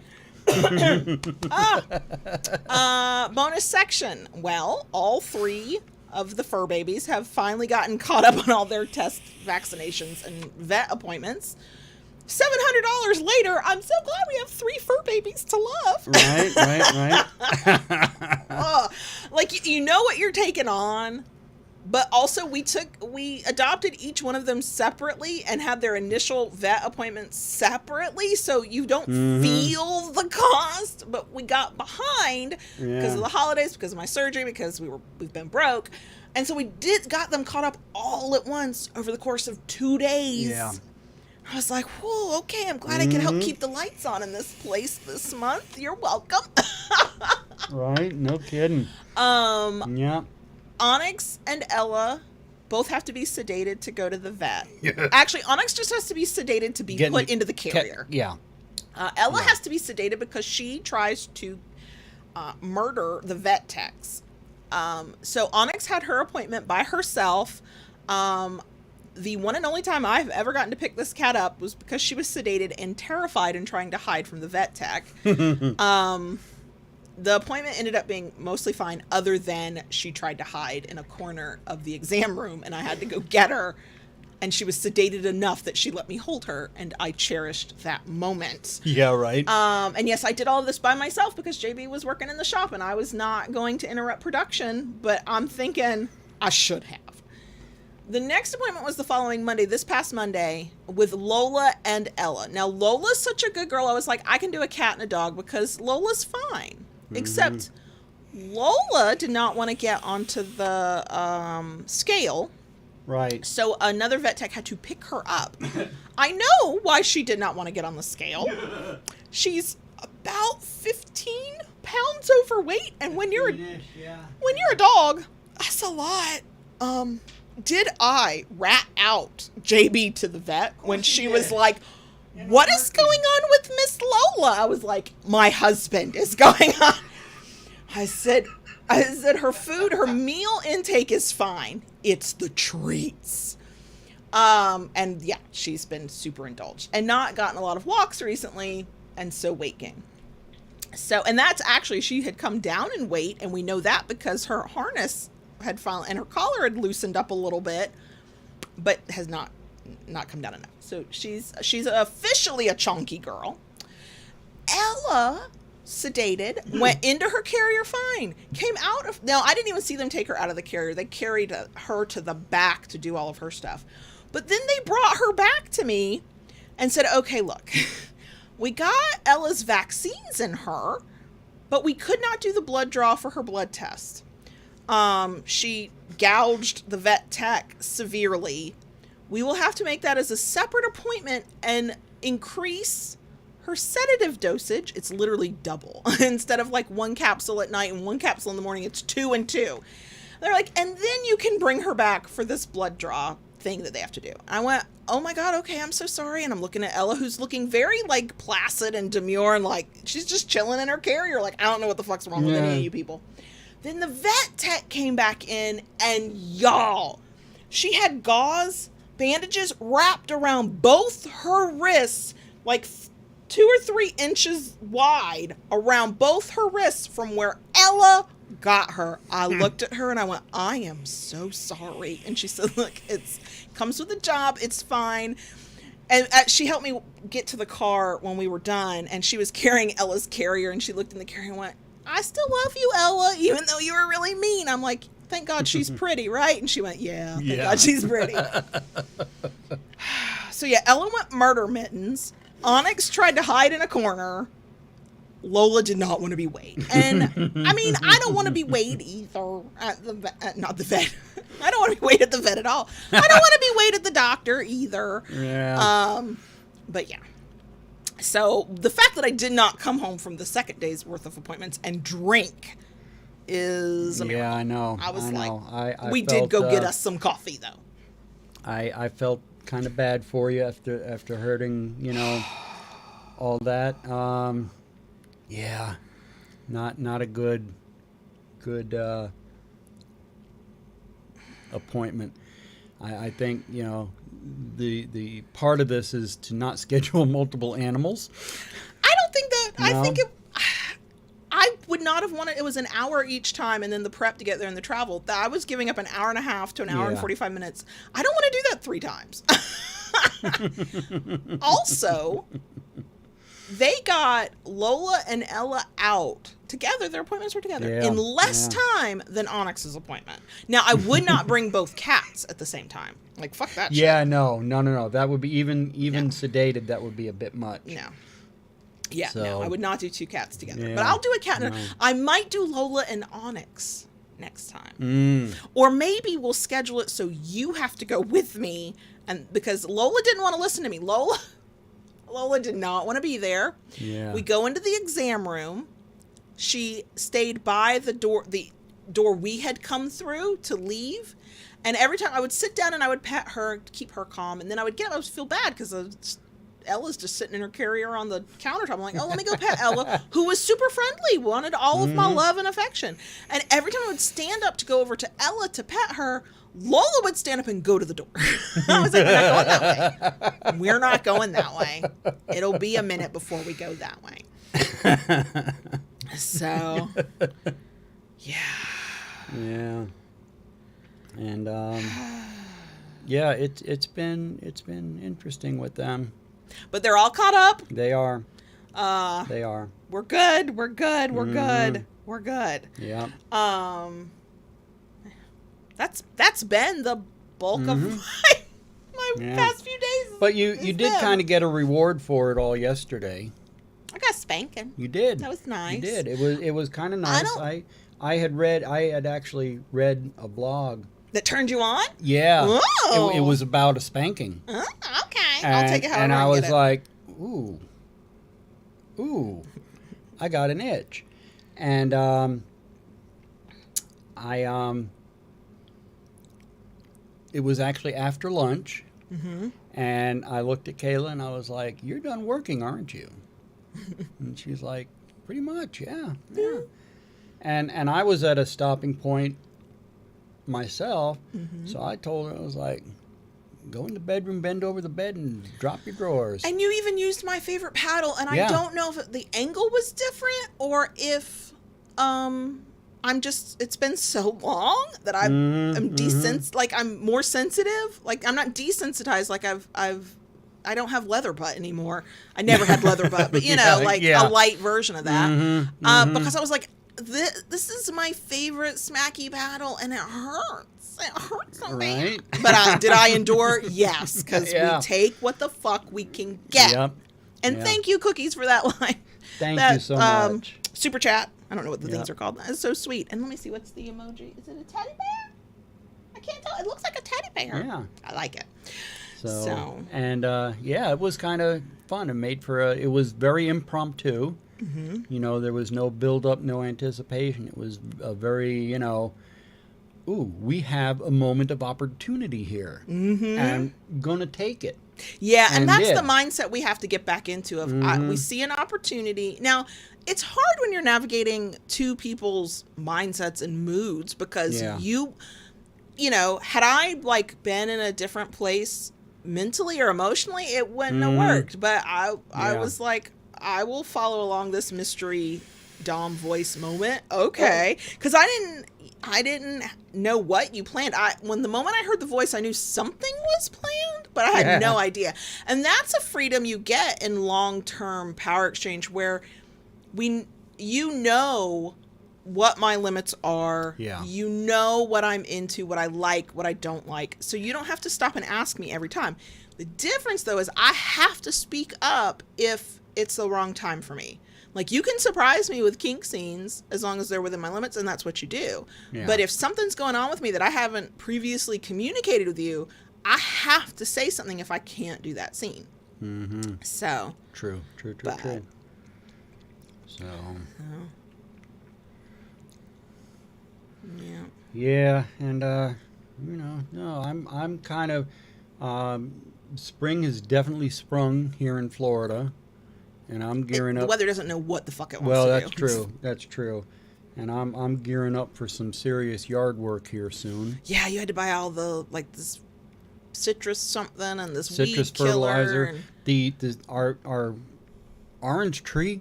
Bonus section. Well, all 3 of the fur babies have finally gotten caught up on all their test vaccinations and vet appointments. $700 later, I'm so glad we have 3 fur babies to love. Right. Like, you know what you're taking on, but also we adopted each one of them separately and had their initial vet appointments separately, so you don't feel the cost. But we got behind because of the holidays, because of my surgery, because we've been broke, and so we got them caught up all at once over the course of 2 days. Yeah. I was like, whoa, okay, I'm glad I can help keep the lights on in this place this month. You're welcome. Right, no kidding. Yeah. Onyx and Ella both have to be sedated to go to the vet. Yeah. Actually, Onyx just has to be sedated to be put into the carrier. Ella has to be sedated because she tries to murder the vet techs. So Onyx had her appointment by herself. The one and only time I've ever gotten to pick this cat up was because she was sedated and terrified and trying to hide from the vet tech. The appointment ended up being mostly fine, other than she tried to hide in a corner of the exam room, and I had to go get her, and she was sedated enough that she let me hold her, and I cherished that moment. Yeah, right. And yes, I did all of this by myself because JB was working in the shop, and I was not going to interrupt production, but I'm thinking I should have. The next appointment was the following Monday, this past Monday, with Lola and Ella. Now, Lola's such a good girl. I was like, I can do a cat and a dog because Lola's fine. Except Lola did not want to get onto the scale. Right. So another vet tech had to pick her up. I know why she did not want to get on the scale. She's about 15 pounds overweight. And when you're a dog, that's a lot. Did I rat out JB to the vet when she was like, what is going on with Miss Lola? I was like, my husband is going on. I said her meal intake is fine. It's the treats. And yeah, she's been super indulged and not gotten a lot of walks recently. And so weight gain. So, and that's actually, she had come down in weight, and we know that because her harness had finally, and her collar had loosened up a little bit, but has not come down enough. So she's officially a chunky girl. Ella sedated, went into her carrier fine, came out of... Now, I didn't even see them take her out of the carrier. They carried her to the back to do all of her stuff. But then they brought her back to me and said, okay, look, we got Ella's vaccines in her, but we could not do the blood draw for her blood test. She gouged the vet tech severely. We will have to make that as a separate appointment and increase her sedative dosage. It's literally double. Instead of like 1 capsule at night and 1 capsule in the morning, it's 2 and 2. They're like, and then you can bring her back for this blood draw thing that they have to do. I went, oh my God, okay, I'm so sorry. And I'm looking at Ella, who's looking very like placid and demure and like she's just chilling in her carrier. Like, I don't know what the fuck's wrong with any of you people. Then the vet tech came back in and y'all, she had gauze bandages wrapped around both her wrists, like 2 or 3 inches wide around both her wrists from where Ella got her. I looked at her and I went, I am so sorry. And she said, look, it comes with the job. It's fine. And she helped me get to the car when we were done. And she was carrying Ella's carrier. And she looked in the carrier and went, I still love you, Ella, even though you were really mean. I'm like, thank God she's pretty, right? And she went, yeah, thank God she's pretty. So yeah, Ella went murder mittens. Onyx tried to hide in a corner. Lola did not want to be weighed. And, I mean, I don't want to be weighed either at the vet. Not the vet. I don't want to be weighed at the vet at all. I don't want to be weighed at the doctor either. Yeah. But, yeah. So, the fact that I did not come home from the second day's worth of appointments and drink is a miracle. Yeah, I know. I was like, we did go get us some coffee, though. I felt kind of bad for you after hurting, all that. Yeah, not a good appointment. I think the part of this is to not schedule multiple animals. I don't think that. No? I think I would not have wanted. It was an hour each time, and then the prep to get there and the travel. I was giving up an hour and a half to an hour and 45 minutes. I don't want to do that 3 times. Also, they got Lola and Ella out together. Their appointments were together in less time than Onyx's appointment. Now, I would not bring both cats at the same time. Like, fuck that shit. Yeah, no. That would be even sedated. That would be a bit much. No. Yeah, so, no, I would not do 2 cats together. Yeah, but I'll do a cat. No. I might do Lola and Onyx next time. Or maybe we'll schedule it so you have to go with me. And because Lola didn't want to listen to me. Lola did not want to be there. Yeah. We go into the exam room. She stayed by the door we had come through to leave. And every time I would sit down and I would pet her to keep her calm. And then I would feel bad because Ella's just sitting in her carrier on the countertop. I'm like, oh, let me go pet Ella, who was super friendly, wanted all of my love and affection. And every time I would stand up to go over to Ella to pet her, Lola would stand up and go to the door. I was like, we're not going that way. We're not going that way. It'll be a minute before we go that way. So, yeah. Yeah. And yeah, it's been interesting with them. But they're all caught up. They are. They are. We're good. We're good. We're good. We're good. Yeah. That's been the bulk of my past few days. But you did kind of get a reward for it all yesterday. I got spanking. You did. That was nice. You did. It was kind of nice. I had actually read a blog that turned you on. Yeah. It was about a spanking. Okay. I'll take it however and I was get it. like, ooh, I got an itch, and it was actually after lunch, and I looked at Kayla and I was like, "You're done working, aren't you?" And she's like, "Pretty much, yeah." And I was at a stopping point myself, so I told her, I was like, "Go in the bedroom, bend over the bed, and drop your drawers." And you even used my favorite paddle, and I don't know if the angle was different or if it's been so long that I'm like I'm more sensitive. Like I'm not desensitized like I've I don't have leather butt anymore. I never had leather butt, but a light version of that. Because I was like, this is my favorite smacky paddle, and it hurts. It hurts so bad. But did I endure? Yes, because we take what the fuck we can get. Yep. And thank you, Cookies, for that line. Thank you so much. Super chat. I don't know what the things are called. It's so sweet. And let me see, what's the emoji? Is it a teddy bear? I can't tell. It looks like a teddy bear. Yeah. I like it. And it was kind of fun. It made for it was very impromptu. Mm-hmm. You know, there was no build up, no anticipation. It was a very, we have a moment of opportunity here. Mm-hmm. And gonna take it. Yeah, and that's the mindset we have to get back into. We see an opportunity. Now, it's hard when you're navigating two people's mindsets and moods because had I been in a different place mentally or emotionally, it wouldn't have worked. But I was like, I will follow along this mystery Dom voice moment. Okay, because I didn't know what you planned. When the moment I heard the voice, I knew something was planned, but I had no idea. And that's a freedom you get in long-term power exchange where you know what my limits are. Yeah. You know what I'm into, what I like, what I don't like. So you don't have to stop and ask me every time. The difference, though, is I have to speak up if it's the wrong time for me. Like, you can surprise me with kink scenes as long as they're within my limits, and that's what you do. Yeah. But if something's going on with me that I haven't previously communicated with you, I have to say something if I can't do that scene. Mm-hmm. So. True. So. Yeah. Yeah, and I'm kind of spring has definitely sprung here in Florida, and I'm gearing up. The weather doesn't know what the fuck it wants to do. Well, that's true. That's true. And I'm gearing up for some serious yard work here soon. Yeah, you had to buy all the this citrus something and this citrus weed fertilizer. Killer Our orange tree.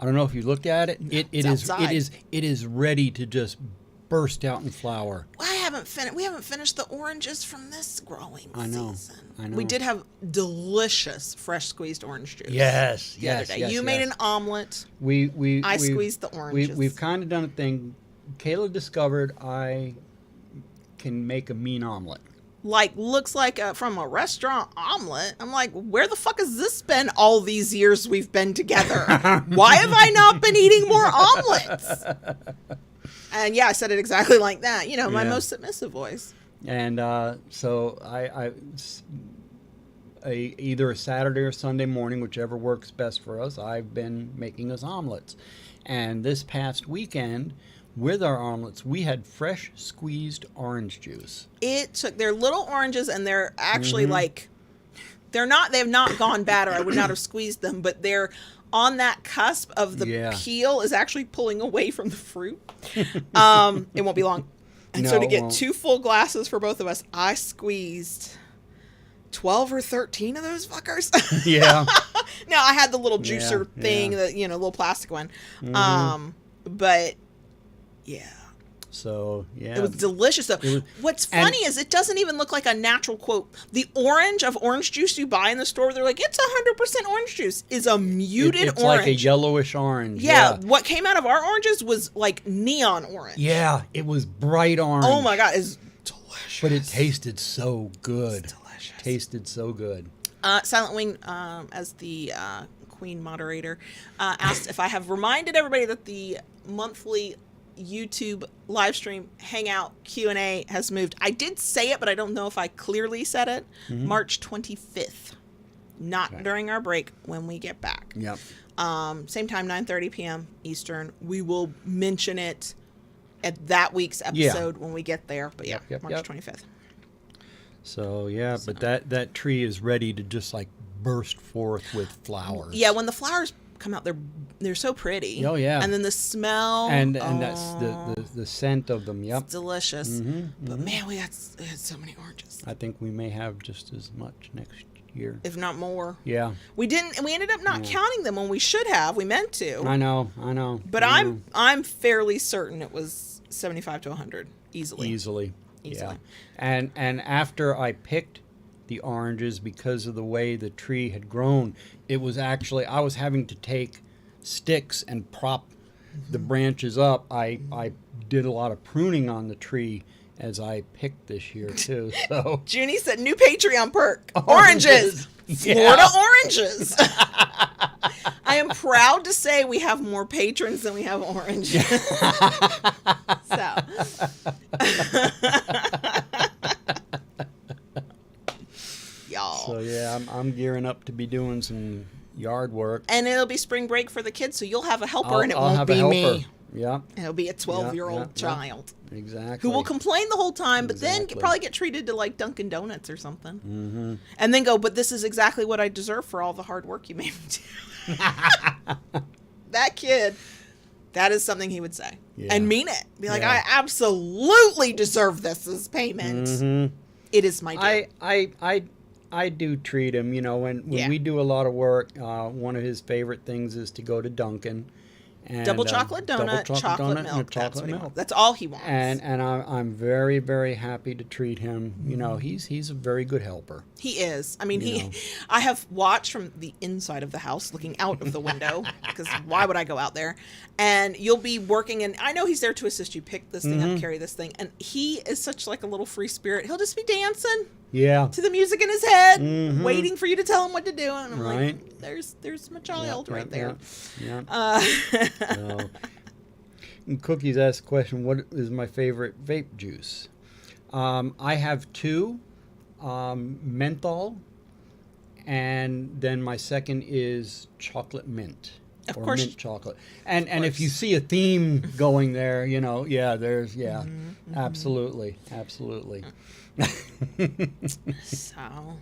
I don't know if you looked at it. No, it is ready to just burst out in flower. We haven't finished the oranges from this growing season. I know. We did have delicious fresh squeezed orange juice. Yes. You made an omelet. I squeezed the oranges. We've kind of done a thing. Kayla discovered I can make a mean omelet. Looks like from a restaurant omelet. I'm like, where the fuck has this been all these years we've been together? Why have I not been eating more omelets? And I said it exactly like that. My most submissive voice. And so I either a Saturday or Sunday morning, whichever works best for us, I've been making us omelets. And this past weekend, with our omelets, we had fresh squeezed orange juice. They're little oranges, and they're actually they have not gone bad, or I would not have squeezed them, but they're on that cusp of the peel is actually pulling away from the fruit. It won't be long. And so to get 2 full glasses for both of us, I squeezed 12 or 13 of those fuckers. Yeah. Now, I had the little juicer thing, the little plastic one. But yeah. So, yeah. It was delicious, though. What's funny is it doesn't even look like a natural, quote, the orange of orange juice you buy in the store, they're like, it's 100% orange juice, is a muted it's orange. It's like a yellowish orange. Yeah. What came out of our oranges was like neon orange. Yeah. It was bright orange. Oh, my God. It's delicious. But it tasted so good. It's delicious. Tasted so good. Silent Wing, as the queen moderator, asked if I have reminded everybody that the monthly YouTube live stream hangout Q&A has moved. I did say it, but I don't know if I clearly said it. Mm-hmm. March 25th, not during our break, when we get back. Yep. Same time, 9:30 p.m. Eastern. We will mention it at that week's episode when we get there. But March 25th. So but that tree is ready to just burst forth with flowers. Yeah, when the flowers come out, they're so pretty. Oh yeah. And then the smell and that's the scent of them. Yep. It's delicious. Mm-hmm, but man, we had so many oranges. I think we may have just as much next year, if not more. Yeah. We ended up not counting them when we should have. We meant to. I know. But I'm fairly certain it was 75 to 100 easily. Yeah. And after I picked the oranges because of the way the tree had grown. It was actually, I was having to take sticks and prop the branches up. I did a lot of pruning on the tree as I picked this year too. So Junie said new Patreon perk. Oranges. Florida oranges. I am proud to say we have more patrons than we have oranges. So y'all. So yeah, I'm gearing up to be doing some yard work. And it'll be spring break for the kids, so you'll have a helper, and it won't be me. Yeah. It'll be a 12-year-old child. Exactly. Who will complain the whole time, but then probably get treated to like Dunkin' Donuts or something. Mm-hmm. And then go, but this is exactly what I deserve for all the hard work you made me do. That kid, that is something he would say. Yeah. And mean it. Be like, I absolutely deserve this as payment. Mm-hmm. It is my due. I do treat him, when we do a lot of work, one of his favorite things is to go to Dunkin'. And, double chocolate donut, chocolate milk. Chocolate milk. That's all he wants. And I'm very, very happy to treat him. He's a very good helper. He is. I mean, I have watched from the inside of the house, looking out of the window, because why would I go out there? And you'll be working, and I know he's there to assist you pick this thing up, carry this thing. And he is such like a little free spirit. He'll just be dancing. Yeah. To the music in his head, waiting for you to tell him what to do. And I'm like, there's my child right there. Yeah. And Cookies asked a question, what is my favorite vape juice? I have two, menthol, and then my second is chocolate mint. Of course. Mint chocolate. And if you see a theme going there, absolutely. So,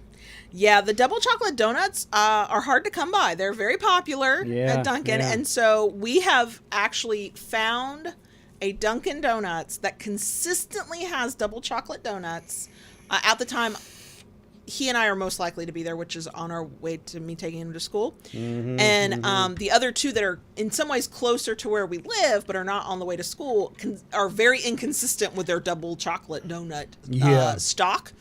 the double chocolate donuts are hard to come by. They're very popular at Dunkin'. And so we have actually found a Dunkin' Donuts that consistently has double chocolate donuts. At the time, he and I are most likely to be there, which is on our way to me taking him to school. And the other two that are in some ways closer to where we live, but are not on the way to school, are very inconsistent with their double chocolate donut stock.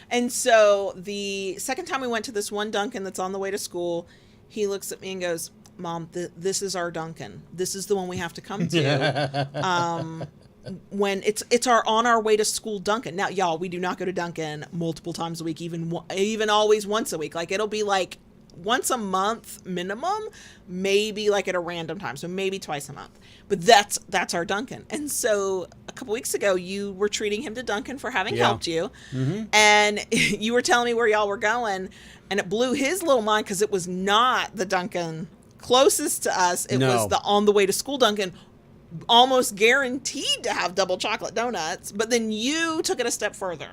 And so the second time we went to this one Dunkin' that's on the way to school, he looks at me and goes, Mom, this is our Dunkin'. This is the one we have to come to. When it's our on our way to school Dunkin'. Now, y'all, we do not go to Dunkin' multiple times a week, even always once a week. Like, it'll be like once a month minimum, maybe like at a random time. So maybe twice a month. But that's our Dunkin'. And so a couple weeks ago, you were treating him to Dunkin' for having helped you. And you were telling me where y'all were going, and it blew his little mind because it was not the Dunkin' closest to us. It was the on the way to school Dunkin', almost guaranteed to have double chocolate donuts. But then you took it a step further,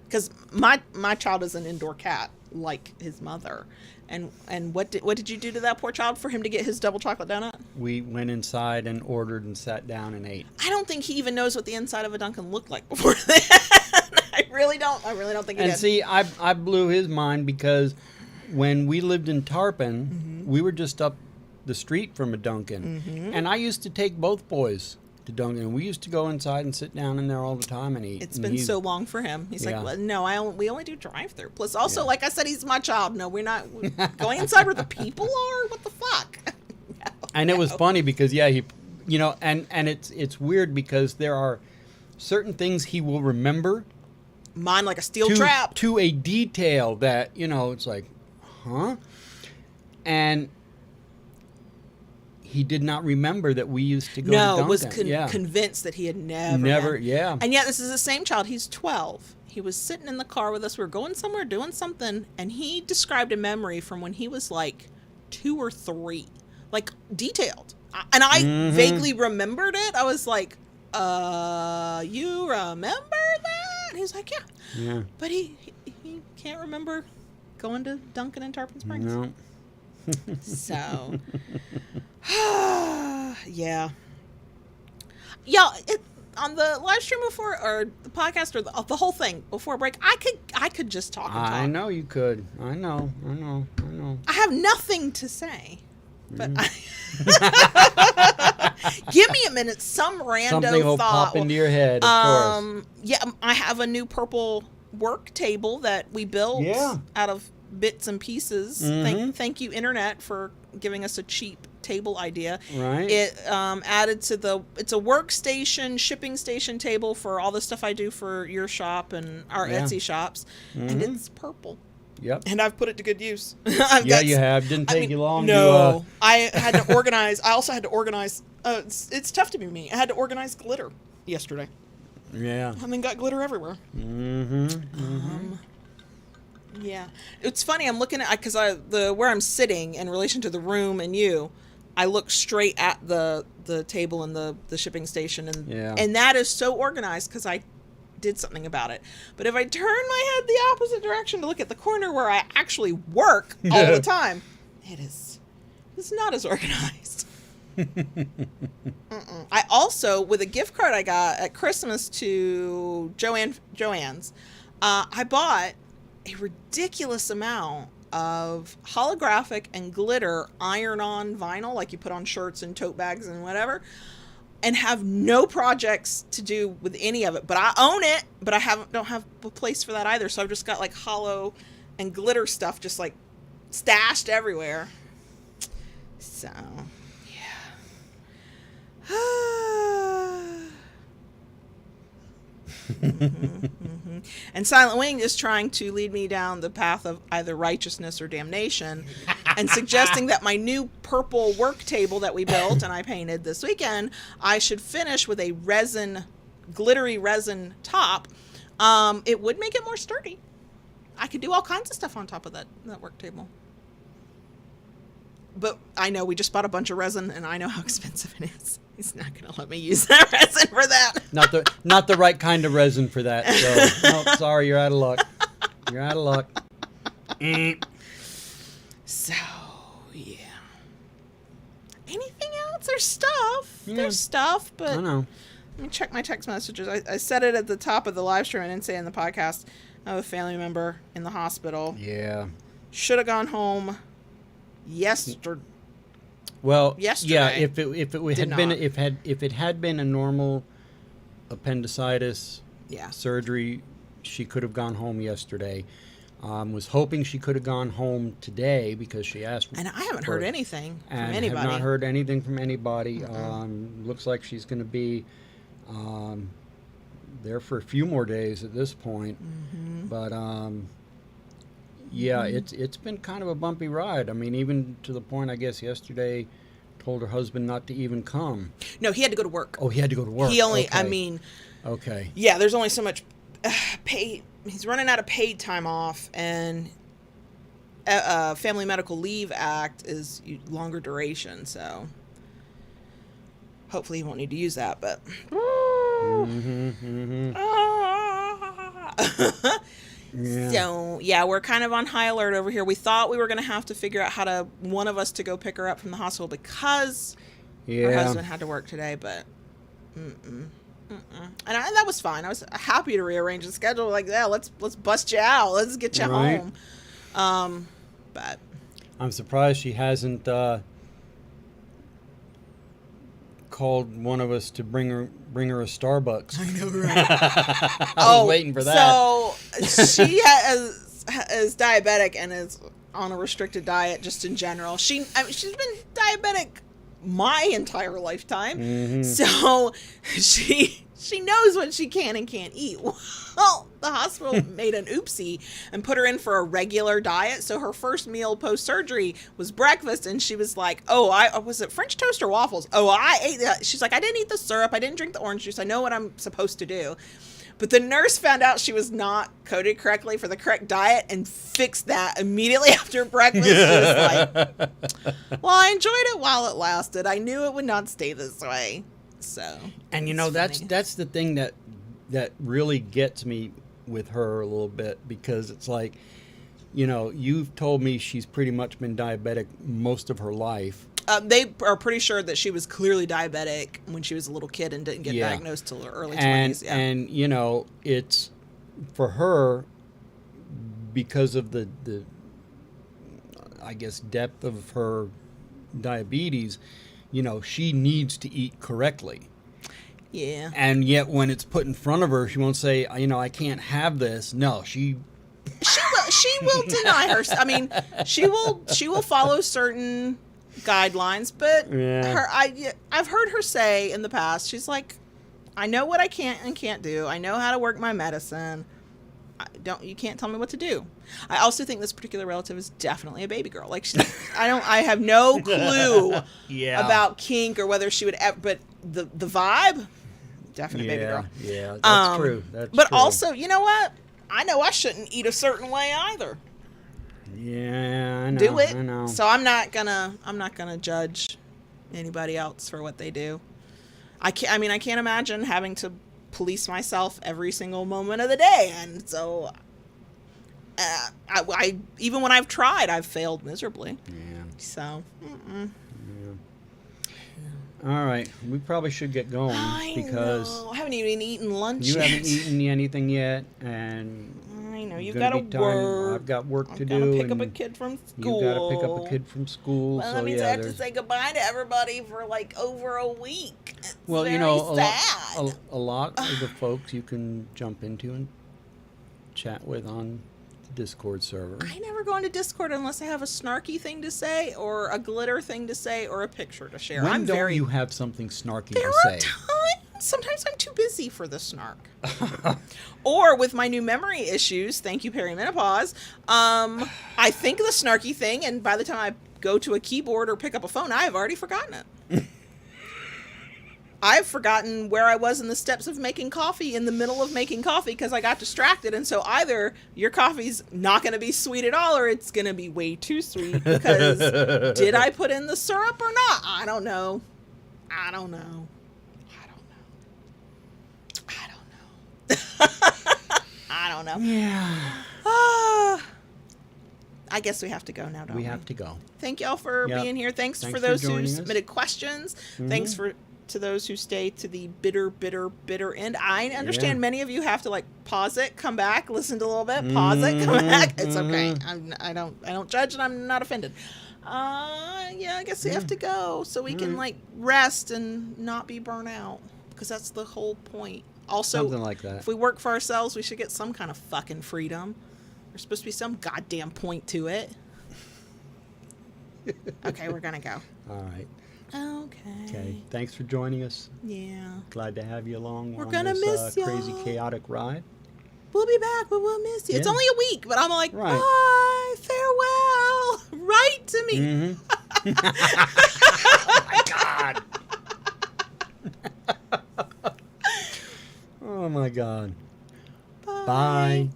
because my child is an indoor cat like his mother. And what did you do to that poor child for him to get his double chocolate donut? We went inside and ordered and sat down and ate. I don't think he even knows what the inside of a Dunkin' looked like before then. I really don't think he did. And see, I blew his mind because when we lived in Tarpon, we were just up the street from a Dunkin'. And I used to take both boys to Dunkin', and we used to go inside and sit down in there all the time and eat. It's been so long for him. He's like, well, no, we only do drive-through. Plus, also, like I said, he's my child. No, we're not going inside where the people are. What the fuck? No, and it was funny because he, and it's weird because there are certain things he will remember. Mine like a steel trap to a detail that it's like, huh? And he did not remember that we used to go to Dunkin'. Was convinced that he had never. And yet this is the same child. He's 12. He was sitting in the car with us. We were going somewhere, doing something, and he described a memory from when he was like 2 or 3, like detailed. And I vaguely remembered it. I was like, you remember that? And he's like, yeah. But he can't remember going to Dunkin' in Tarpon Springs. No. So, yeah. On the live stream before, or the podcast, or the whole thing before break, I could just talk and talk. I know you could. I know. I have nothing to say, but give me a minute. Some random something will thought pop into your head. Of course. Yeah, I have a new purple work table that we built out of bits and pieces. Thank you, Internet, for giving us a cheap table idea. Right. It added to it's a workstation, shipping station table for all the stuff I do for your shop and our Etsy shops. And it's purple. Yep. And I've put it to good use. You have. Didn't take you long. No. I had to organize. I also had to organize. It's tough to be me. I had to organize glitter yesterday. Yeah. I mean, got glitter everywhere. Yeah. It's funny. I'm looking at, because where I'm sitting in relation to the room and you, I look straight at the table and the shipping station. And that is so organized because I did something about it. But if I turn my head the opposite direction to look at the corner where I actually work all the time, it's not as organized. I also, with a gift card I got at Christmas to Joann's, I bought a ridiculous amount of holographic and glitter iron-on vinyl, like you put on shirts and tote bags and whatever, and have no projects to do with any of it. But I own it, but I don't have a place for that either. So I've just got like hollow and glitter stuff just like stashed everywhere. So, yeah. And Silent Wing is trying to lead me down the path of either righteousness or damnation and suggesting that my new purple work table that we built and I painted this weekend, I should finish with a glittery resin top. It would make it more sturdy. I could do all kinds of stuff on top of that work table. But I know we just bought a bunch of resin and I know how expensive it is. He's not going to let me use that resin for that. Not the right kind of resin for that. So, no, sorry, you're out of luck. You're out of luck. So, yeah. Anything else? There's stuff. Yeah. There's stuff, but I know. Let me check my text messages. I said it at the top of the live stream. I didn't say it in the podcast. I have a family member in the hospital. Yeah. Should have gone home yesterday. Well, yesterday. Yeah, if it had been a normal appendicitis surgery, she could have gone home yesterday. Was hoping she could have gone home today because she asked. And I haven't heard anything from anybody. Have not heard anything from anybody. Looks like she's going to be there for a few more days at this point. But yeah, it's been kind of a bumpy ride. I mean, even to the point, I guess, yesterday told her husband not to even come. No, he had to go to work. Oh, he had to go to work. He only, okay. I mean. Okay. Yeah, there's only so much pay. He's running out of paid time off, and Family Medical Leave Act is longer duration, so hopefully he won't need to use that, but. Yeah. So, yeah, we're kind of on high alert over here. We thought we were going to have to figure out one of us to go pick her up from the hospital because her husband had to work today, but and that was fine. I was happy to rearrange the schedule. Like, yeah, let's bust you out. Let's get you home. But I'm surprised she hasn't called one of us to bring her a Starbucks. I know, right? I was waiting for that. So she is diabetic and is on a restricted diet just in general. She's been diabetic my entire lifetime, so she knows what she can and can't eat. Well, the hospital made an oopsie and put her in for a regular diet. So her first meal post-surgery was breakfast, and she was like, was it French toast or waffles? Oh, I ate that. She's like, I didn't eat the syrup. I didn't drink the orange juice. I know what I'm supposed to do. But the nurse found out she was not coded correctly for the correct diet and fixed that immediately after breakfast. She was like, well, I enjoyed it while it lasted. I knew it would not stay this way. So, and that's the thing that really gets me with her a little bit, because it's like, you've told me she's pretty much been diabetic most of her life. They are pretty sure that she was clearly diabetic when she was a little kid and didn't get diagnosed till her early 20s. Yeah. And it's for her, because of the I guess depth of her diabetes, she needs to eat correctly. Yeah. And yet when it's put in front of her, she won't say, you know, I can't have this. No, she will deny her. I mean, she will follow certain guidelines, but I've heard her say in the past, she's like, I know what I can't and can't do. I know how to work my medicine. You can't tell me what to do. I also think this particular relative is definitely a baby girl. Like, I have no clue about kink or whether she would ever, but the vibe, definitely baby girl. Yeah, that's true. But also, you know what? I know I shouldn't eat a certain way either. Yeah, I know. Do it. I know. So I'm not gonna judge anybody else for what they do. I can't imagine having to police myself every single moment of the day, and so I even when I've tried, I've failed miserably. Yeah. So. Yeah. All right, we probably should get going because I haven't even eaten lunch. You haven't eaten anything yet, and I know you've got to work. I've got work to do. I've got to pick up a kid from school. You've got to pick up a kid from school. Well, that means I have to say goodbye to everybody for like over a week. It's well, very sad. A lot of the folks you can jump into and chat with on the Discord server. I never go into Discord unless I have a snarky thing to say, or a glitter thing to say, or a picture to share. When don't you have something snarky to say? There are times. Sometimes I'm too busy for the snark. Or with my new memory issues, thank you, perimenopause, I think of the snarky thing, and by the time I go to a keyboard or pick up a phone, I have already forgotten it. I've forgotten where I was in the steps of making coffee in the middle of making coffee because I got distracted. And so either your coffee's not going to be sweet at all, or it's going to be way too sweet because did I put in the syrup or not? I don't know. Yeah. I guess we have to go now, don't we? We have to go. Thank y'all for being here. Thanks for those who submitted questions. Mm-hmm. Thanks to those who stay to the bitter end. I understand many of you have to like pause it, come back, listen to a little bit, pause it, come back. It's okay. I don't judge, and I'm not offended. I guess we have to go so we can like rest and not be burnt out, because that's the whole point. Also, something like that. If we work for ourselves, we should get some kind of fucking freedom. There's supposed to be some goddamn point to it. Okay, we're gonna go. All right. Okay. Thanks for joining us. Yeah. Glad to have you along. We're gonna miss you. Crazy, chaotic ride. We'll be back, but we'll miss you. Yeah. It's only a week, but I'm like, bye, farewell. Write to me. Mm-hmm. Oh my God. Oh my God. Bye. Bye.